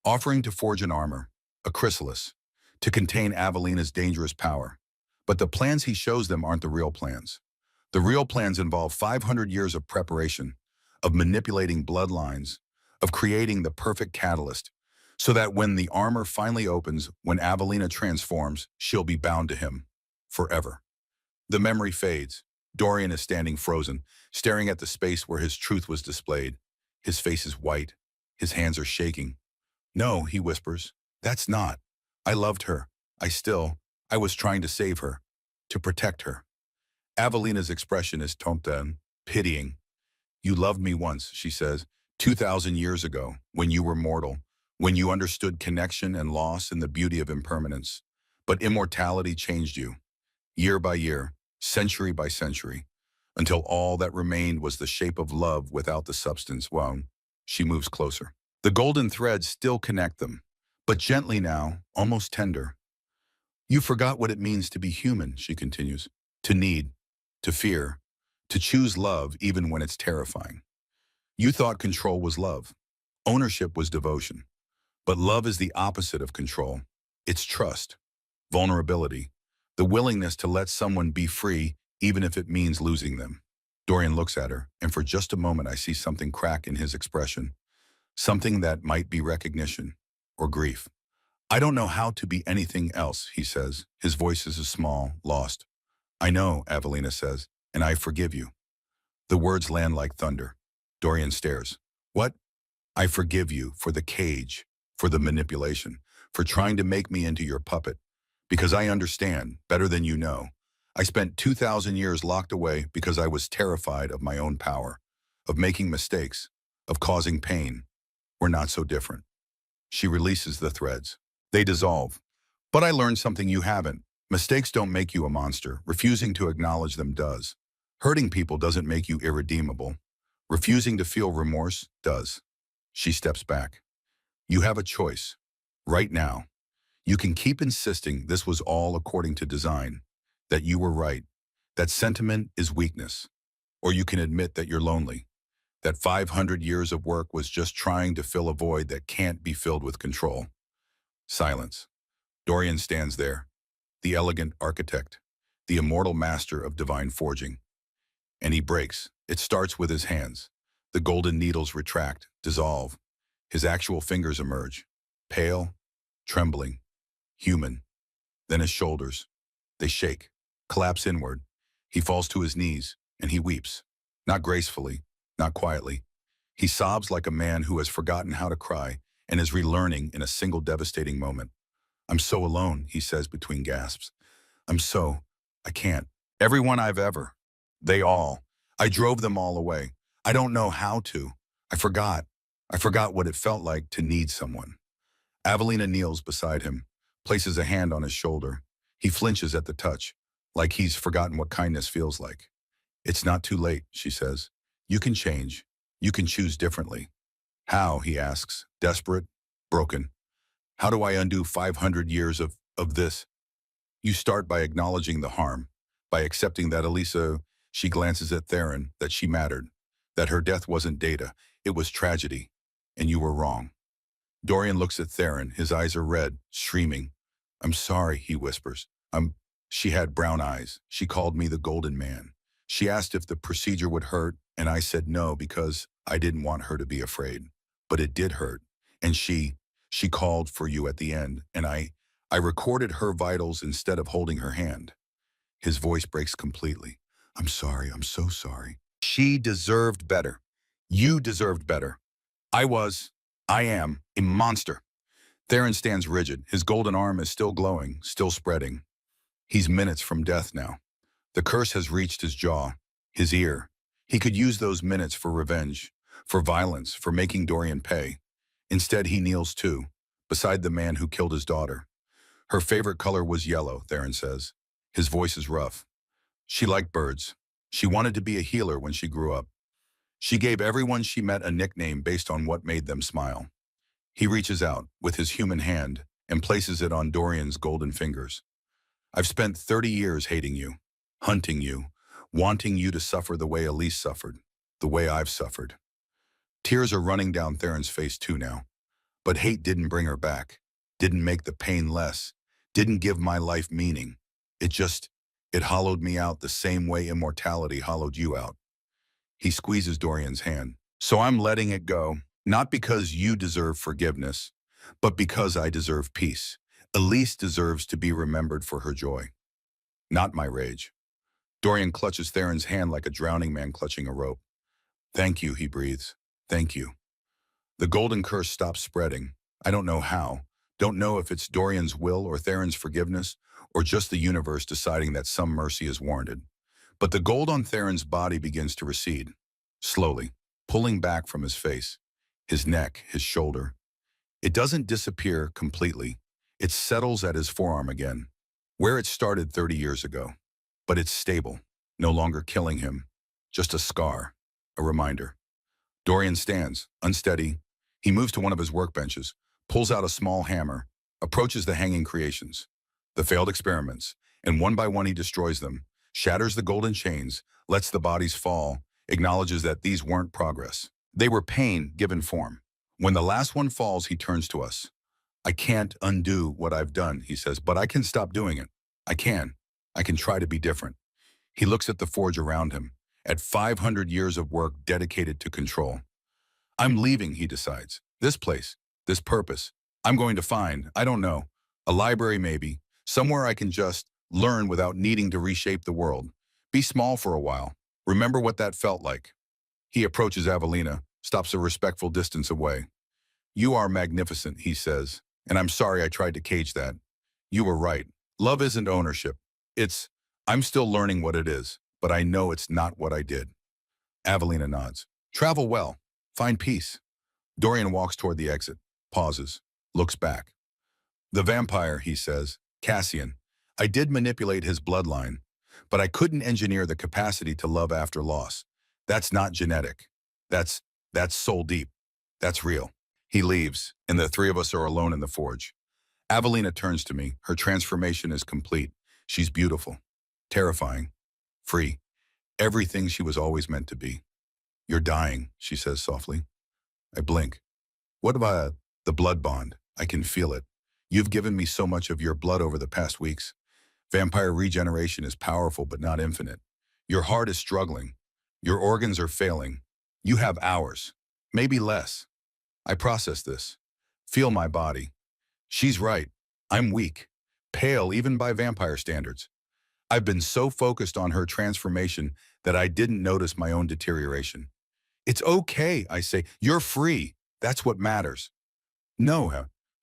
offering to forge an armor, a chrysalis, to contain Avelina's dangerous power. But the plans he shows them aren't the real plans. The real plans involve 500 years of preparation, of manipulating bloodlines, of creating the perfect catalyst, so that when the armor finally opens, when Avelina transforms, she'll be bound to him, forever. The memory fades. Dorian is standing frozen, staring at the space where his truth was displayed. His face is white. His hands are shaking. No, he whispers, that's not. I loved her. I was trying to save her, to protect her. Avelina's expression is tomten, pitying. You loved me once, she says, 2,000 years ago, when you were mortal, when you understood connection and loss and the beauty of impermanence. But immortality changed you, year by year, century by century, until all that remained was the shape of love without the substance. Well, she moves closer. The golden threads still connect them, but gently now, almost tender. You forgot what it means to be human, she continues, to need, to fear, to choose love even when it's terrifying. You thought control was love. Ownership was devotion. But love is the opposite of control. It's trust, vulnerability, the willingness to let someone be free even if it means losing them. Dorian looks at her, and for just a moment I see something crack in his expression, something that might be recognition or grief. I don't know how to be anything else, he says. His voice is small, lost. I know, Avelina says, and I forgive you. The words land like thunder. Dorian stares. What? I forgive you for the cage, for the manipulation, for trying to make me into your puppet. Because I understand, better than you know. I spent 2,000 years locked away because I was terrified of my own power, of making mistakes, of causing pain. We're not so different. She releases the threads. They dissolve. But I learned something you haven't. Mistakes don't make you a monster. Refusing to acknowledge them does. Hurting people doesn't make you irredeemable. Refusing to feel remorse does. She steps back. You have a choice. Right now. You can keep insisting this was all according to design, that you were right, that sentiment is weakness. Or you can admit that you're lonely, that 500 years of work was just trying to fill a void that can't be filled with control. Silence. Dorian stands there, the elegant architect, the immortal master of divine forging. And he breaks. It starts with his hands. The golden needles retract, dissolve. His actual fingers emerge, pale, trembling, human. Then his shoulders. They shake, collapse inward. He falls to his knees, and he weeps. Not gracefully, not quietly. He sobs like a man who has forgotten how to cry and is relearning in a single devastating moment. I'm so alone, he says between gasps. I can't. Everyone I've ever. They all. I drove them all away. I don't know how to. I forgot. I forgot what it felt like to need someone. Avelina kneels beside him, places a hand on his shoulder. He flinches at the touch, like he's forgotten what kindness feels like. It's not too late, she says. You can change. You can choose differently. How, he asks, desperate, broken. How do I undo 500 years of this? You start by acknowledging the harm, by accepting that Elisa, she glances at Theron, that she mattered, that her death wasn't data, it was tragedy, and you were wrong. Dorian looks at Theron, his eyes are red, streaming. I'm sorry, he whispers. She had brown eyes. She called me the Golden Man. She asked if the procedure would hurt, and I said no because I didn't want her to be afraid. But it did hurt. And she called for you at the end, and I recorded her vitals instead of holding her hand. His voice breaks completely. I'm sorry, I'm so sorry. She deserved better. You deserved better. I am, a monster. Theron stands rigid. His golden arm is still glowing, still spreading. He's minutes from death now. The curse has reached his jaw, his ear. He could use those minutes for revenge, for violence, for making Dorian pay. Instead, he kneels too, beside the man who killed his daughter. Her favorite color was yellow, Theron says. His voice is rough. She liked birds. She wanted to be a healer when she grew up. She gave everyone she met a nickname based on what made them smile. He reaches out with his human hand and places it on Dorian's golden fingers. I've spent 30 years hating you, hunting you, wanting you to suffer the way Elise suffered, the way I've suffered. Tears are running down Theron's face too now. But hate didn't bring her back, didn't make the pain less, didn't give my life meaning. It hollowed me out the same way immortality hollowed you out. He squeezes Dorian's hand. So I'm letting it go, not because you deserve forgiveness, but because I deserve peace. Elise deserves to be remembered for her joy, not my rage. Dorian clutches Theron's hand like a drowning man clutching a rope. Thank you, he breathes. Thank you. The golden curse stops spreading. I don't know how. Don't know if it's Dorian's will or Theron's forgiveness, or just the universe deciding that some mercy is warranted. But the gold on Theron's body begins to recede, slowly, pulling back from his face, his neck, his shoulder. It doesn't disappear completely. It settles at his forearm again, where it started 30 years ago. But it's stable, no longer killing him, just a scar, a reminder. Dorian stands, unsteady. He moves to one of his workbenches, pulls out a small hammer, approaches the hanging creations, the failed experiments, and one by one he destroys them, shatters the golden chains, lets the bodies fall, acknowledges that these weren't progress. They were pain given form. When the last one falls, he turns to us. I can't undo what I've done, he says, but I can stop doing it. I can. I can try to be different. He looks at the forge around him, at 500 years of work dedicated to control. I'm leaving, he decides. This place, this purpose. I'm going to find, I don't know, a library maybe, somewhere I can just learn without needing to reshape the world. Be small for a while. Remember what that felt like. He approaches Avelina, stops a respectful distance away. You are magnificent, he says, and I'm sorry I tried to cage that. You were right. Love isn't ownership. I'm still learning what it is, but I know it's not what I did. Avelina nods. Travel well. Find peace. Dorian walks toward the exit, pauses, looks back. The vampire, he says, Cassian. I did manipulate his bloodline, but I couldn't engineer the capacity to love after loss. That's not genetic. That's, that's soul deep. That's real. He leaves, and the three of us are alone in the forge. Avelina turns to me. Her transformation is complete. She's beautiful, terrifying, free, everything she was always meant to be. You're dying, she says softly. I blink. What about the blood bond? I can feel it. You've given me so much of your blood over the past weeks. Vampire regeneration is powerful but not infinite. Your heart is struggling. Your organs are failing. You have hours, maybe less. I process this. Feel my body. She's right. I'm weak. Pale even by vampire standards. I've been so focused on her transformation that I didn't notice my own deterioration. It's okay, I say. You're free. That's what matters. No,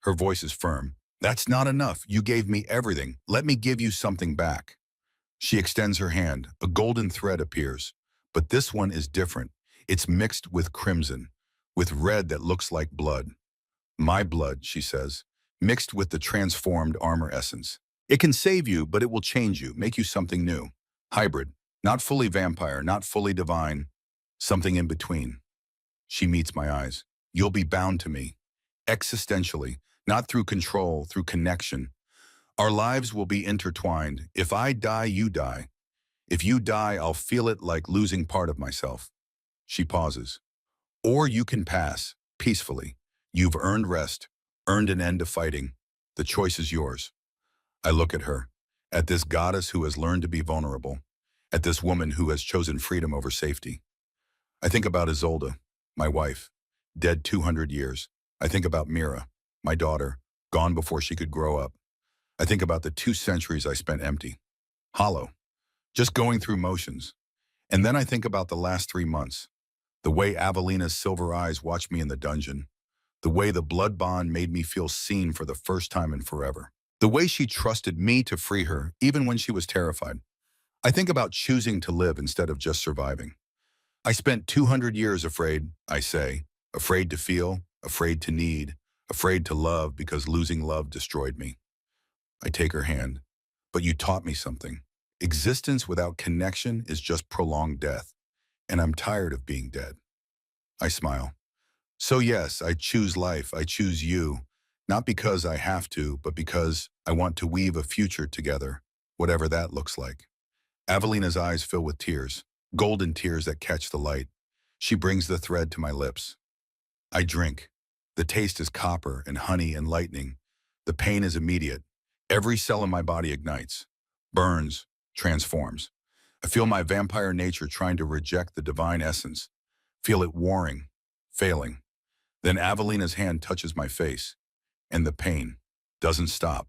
her voice is firm. That's not enough. You gave me everything. Let me give you something back. She extends her hand. A golden thread appears. But this one is different. It's mixed with crimson, with red that looks like blood. My blood, she says, mixed with the transformed armor essence. It can save you, but it will change you, make you something new. Hybrid, not fully vampire, not fully divine, something in between. She meets my eyes. You'll be bound to me, existentially, not through control, through connection. Our lives will be intertwined. If I die, you die. If you die, I'll feel it like losing part of myself. She pauses. Or you can pass, peacefully. You've earned rest, earned an end to fighting. The choice is yours. I look at her, at this goddess who has learned to be vulnerable, at this woman who has chosen freedom over safety. I think about Isolde, my wife, dead 200 years. I think about Mira, my daughter, gone before she could grow up. I think about the 2 centuries I spent empty, hollow, just going through motions. And then I think about the last 3 months, the way Avelina's silver eyes watched me in the dungeon, the way the blood bond made me feel seen for the first time in forever, the way she trusted me to free her, even when she was terrified. I think about choosing to live instead of just surviving. I spent 200 years afraid, I say, afraid to feel, afraid to need, afraid to love because losing love destroyed me. I take her hand. But you taught me something. Existence without connection is just prolonged death, and I'm tired of being dead. I smile. So yes, I choose life, I choose you, not because I have to, but because I want to weave a future together, whatever that looks like. Avelina's eyes fill with tears, golden tears that catch the light. She brings the thread to my lips. I drink. The taste is copper and honey and lightning. The pain is immediate. Every cell in my body ignites, burns, transforms. I feel my vampire nature trying to reject the divine essence, feel it warring, failing. Then Avelina's hand touches my face, and the pain doesn't stop,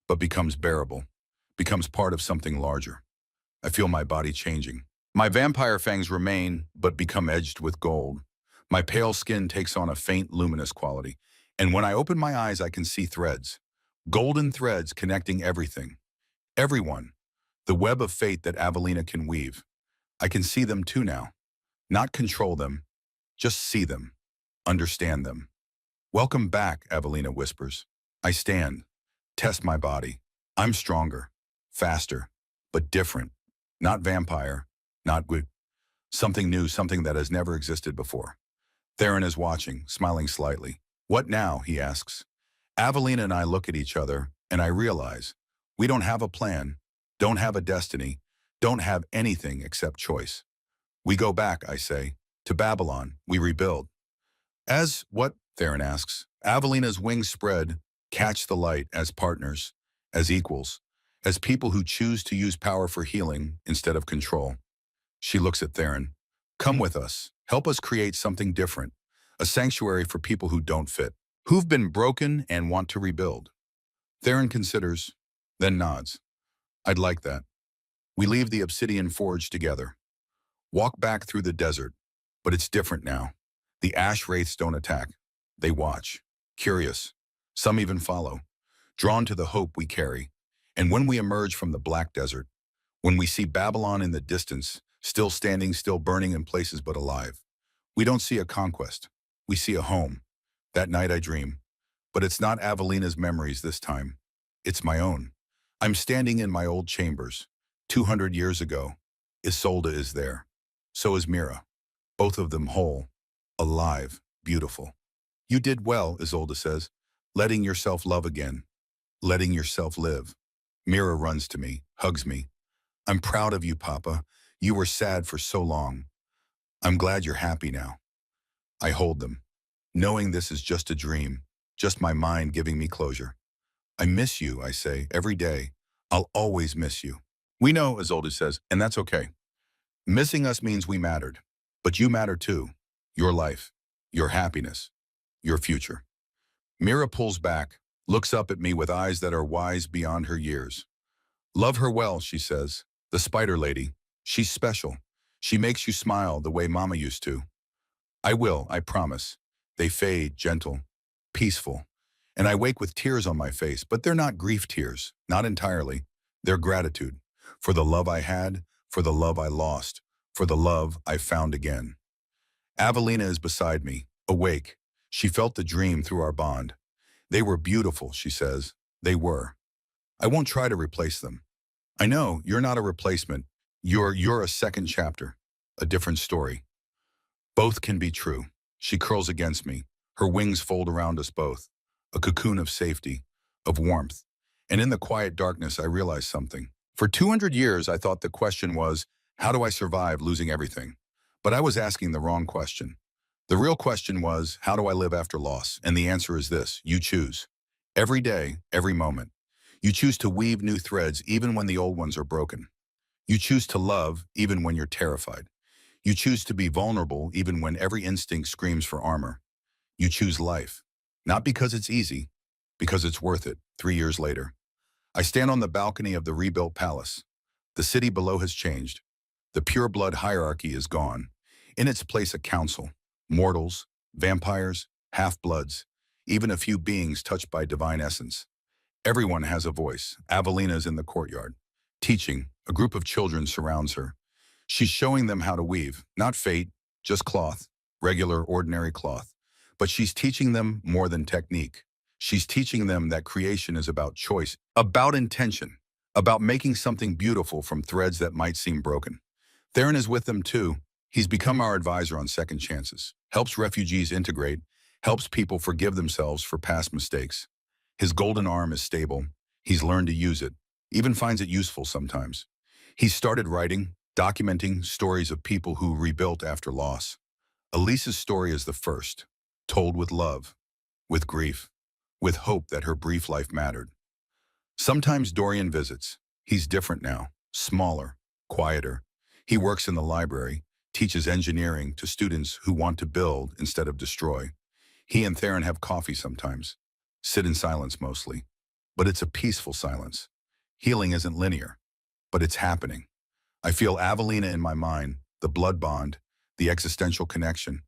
but becomes bearable, becomes part of something larger. I feel my body changing. My vampire fangs remain, but become edged with gold. My pale skin takes on a faint, luminous quality, and when I open my eyes, I can see threads, golden threads connecting everything, everyone, the web of fate that Avelina can weave. I can see them too now, not control them, just see them, understand them. Welcome back, Avelina whispers. I stand, test my body. I'm stronger, faster, but different. Not vampire, not good. Something new, something that has never existed before. Theron is watching, smiling slightly. What now, he asks. Avelina and I look at each other, and I realize we don't have a plan, don't have a destiny, don't have anything except choice. We go back, I say, to Babylon. We rebuild. As what? Theron asks. Avelina's wings spread, catch the light as partners, as equals, as people who choose to use power for healing instead of control. She looks at Theron. Come with us. Help us create something different. A sanctuary for people who don't fit, who've been broken and want to rebuild. Theron considers, then nods. I'd like that. We leave the obsidian forge together. Walk back through the desert, but it's different now. The ash wraiths don't attack. They watch, curious. Some even follow, drawn to the hope we carry. And when we emerge from the black desert, when we see Babylon in the distance, still standing, still burning in places but alive, we don't see a conquest. We see a home. That night I dream. But it's not Avelina's memories this time. It's my own. I'm standing in my old chambers. 200 years ago, Isolde is there. So is Mira. Both of them whole, alive, beautiful. You did well, Isolde says, letting yourself love again, letting yourself live. Mira runs to me, hugs me. I'm proud of you, Papa. You were sad for so long. I'm glad you're happy now. I hold them, knowing this is just a dream, just my mind giving me closure. I miss you, I say, every day. I'll always miss you. We know, Isolde says, and that's okay. Missing us means we mattered. But you matter too. Your life, your happiness, your future. Mira pulls back, looks up at me with eyes that are wise beyond her years. Love her well, she says. The spider lady. She's special. She makes you smile the way Mama used to. I will, I promise. They fade, gentle, peaceful. And I wake with tears on my face, but they're not grief tears, not entirely. They're gratitude for the love I had, for the love I lost, for the love I found again. Avelina is beside me, awake. She felt the dream through our bond. They were beautiful, she says. They were. I won't try to replace them. I know, you're not a replacement. You're a second chapter, a different story. Both can be true. She curls against me. Her wings fold around us both. A cocoon of safety, of warmth. And in the quiet darkness, I realize something. For 200 years, I thought the question was, how do I survive losing everything? But I was asking the wrong question. The real question was, how do I live after loss? And the answer is this: you choose. Every day, every moment. You choose to weave new threads even when the old ones are broken. You choose to love even when you're terrified. You choose to be vulnerable even when every instinct screams for armor. You choose life. Not because it's easy, because it's worth it. 3 years later, I stand on the balcony of the rebuilt palace. The city below has changed. The pure blood hierarchy is gone. In its place, a council. Mortals, vampires, half-bloods, even a few beings touched by divine essence. Everyone has a voice. Avelina is in the courtyard, teaching. A group of children surrounds her. She's showing them how to weave, not fate, just cloth, regular, ordinary cloth. But she's teaching them more than technique. She's teaching them that creation is about choice, about intention, about making something beautiful from threads that might seem broken. Theron is with them too. He's become our advisor on second chances, helps refugees integrate, helps people forgive themselves for past mistakes. His golden arm is stable. He's learned to use it, even finds it useful sometimes. He's started writing, documenting stories of people who rebuilt after loss. Elisa's story is the first, told with love, with grief, with hope that her brief life mattered. Sometimes Dorian visits. He's different now, smaller, quieter. He works in the library, teaches engineering to students who want to build instead of destroy. He and Theron have coffee sometimes, sit in silence mostly. But it's a peaceful silence. Healing isn't linear, but it's happening. I feel Avelina in my mind, the blood bond, the existential connection.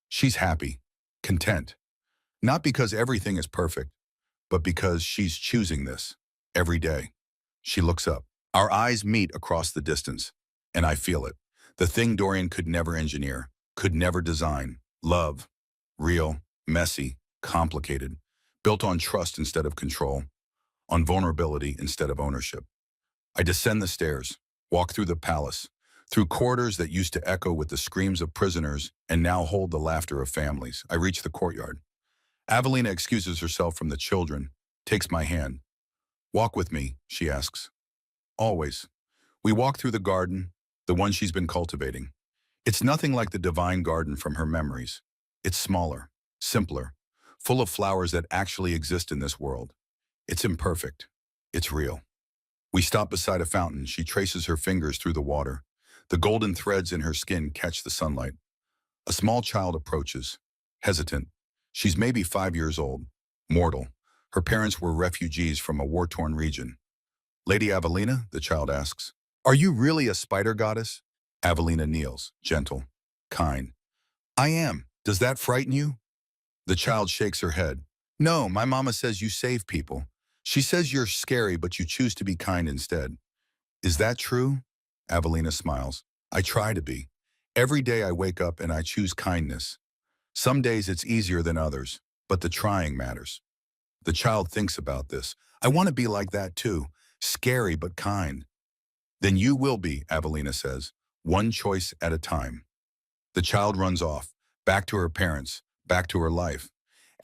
She's happy, content. Not because everything is perfect, but because she's choosing this every day. She looks up. Our eyes meet across the distance, and I feel it. The thing Dorian could never engineer, could never design. Love. Real, messy, complicated. Built on trust instead of control. On vulnerability instead of ownership. I descend the stairs, walk through the palace, through corridors that used to echo with the screams of prisoners and now hold the laughter of families. I reach the courtyard. Avelina excuses herself from the children, takes my hand. Walk with me, she asks. Always. We walk through the garden, the one she's been cultivating. It's nothing like the divine garden from her memories. It's smaller, simpler, full of flowers that actually exist in this world. It's imperfect. It's real. We stop beside a fountain. She traces her fingers through the water. The golden threads in her skin catch the sunlight. A small child approaches, hesitant. She's maybe 5 years old, mortal. Her parents were refugees from a war-torn region. Lady Avelina, the child asks, are you really a spider goddess? Avelina kneels, gentle, kind. I am. Does that frighten you? The child shakes her head. No, my mama says you save people. She says you're scary, but you choose to be kind instead. Is that true? Avelina smiles. I try to be. Every day I wake up and I choose kindness. Some days it's easier than others, but the trying matters. The child thinks about this. I want to be like that too. Scary but kind. Then you will be, Avelina says, one choice at a time. The child runs off, back to her parents, back to her life.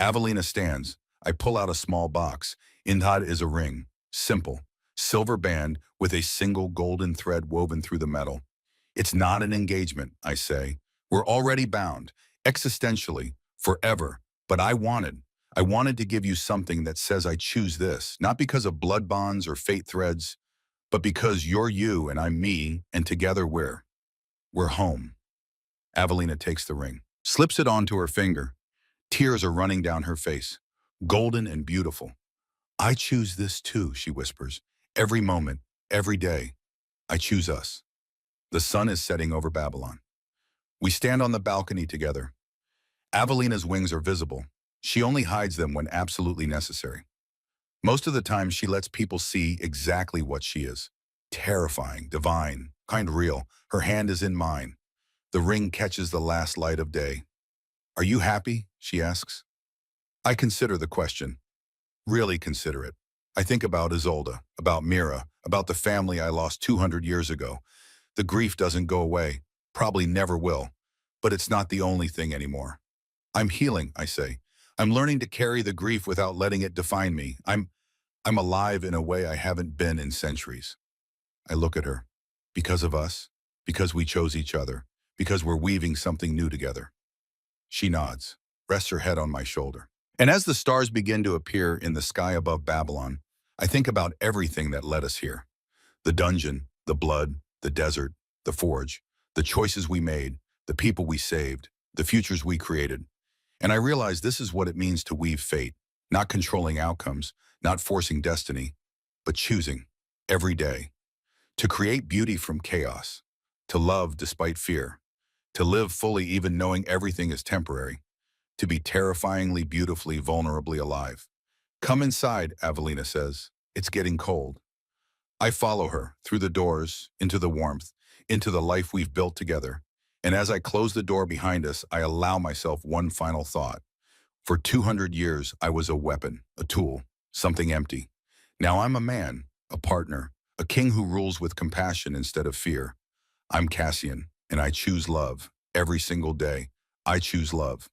Avelina stands. I pull out a small box. Inside is a ring. Simple. Silver band with a single golden thread woven through the metal. It's not an engagement, I say. We're already bound, existentially, forever. But I wanted to give you something that says I choose this, not because of blood bonds or fate threads, but because you're you and I'm me, and together we're home. Avelina takes the ring, slips it onto her finger. Tears are running down her face, golden and beautiful. I choose this too, she whispers. Every moment, every day, I choose us. The sun is setting over Babylon. We stand on the balcony together. Avelina's wings are visible. She only hides them when absolutely necessary. Most of the time, she lets people see exactly what she is. Terrifying, divine, kind real. Her hand is in mine. The ring catches the last light of day. Are you happy? She asks. I consider the question. Really consider it. I think about Isolde, about Mira, about the family I lost 200 years ago. The grief doesn't go away, probably never will, but it's not the only thing anymore. I'm healing, I say. I'm learning to carry the grief without letting it define me. I'm alive in a way I haven't been in centuries. I look at her. Because of us, because we chose each other, because we're weaving something new together. She nods, rests her head on my shoulder. And as the stars begin to appear in the sky above Babylon, I think about everything that led us here. The dungeon, the blood, the desert, the forge, the choices we made, the people we saved, the futures we created. And I realize this is what it means to weave fate, not controlling outcomes, not forcing destiny, but choosing, every day, to create beauty from chaos, to love despite fear, to live fully even knowing everything is temporary, to be terrifyingly, beautifully, vulnerably alive. Come inside, Avelina says. It's getting cold. I follow her, through the doors, into the warmth, into the life we've built together. And as I close the door behind us, I allow myself one final thought. For 200 years, I was a weapon, a tool, something empty. Now I'm a man, a partner, a king who rules with compassion instead of fear. I'm Cassian, and I choose love. Every single day, I choose love.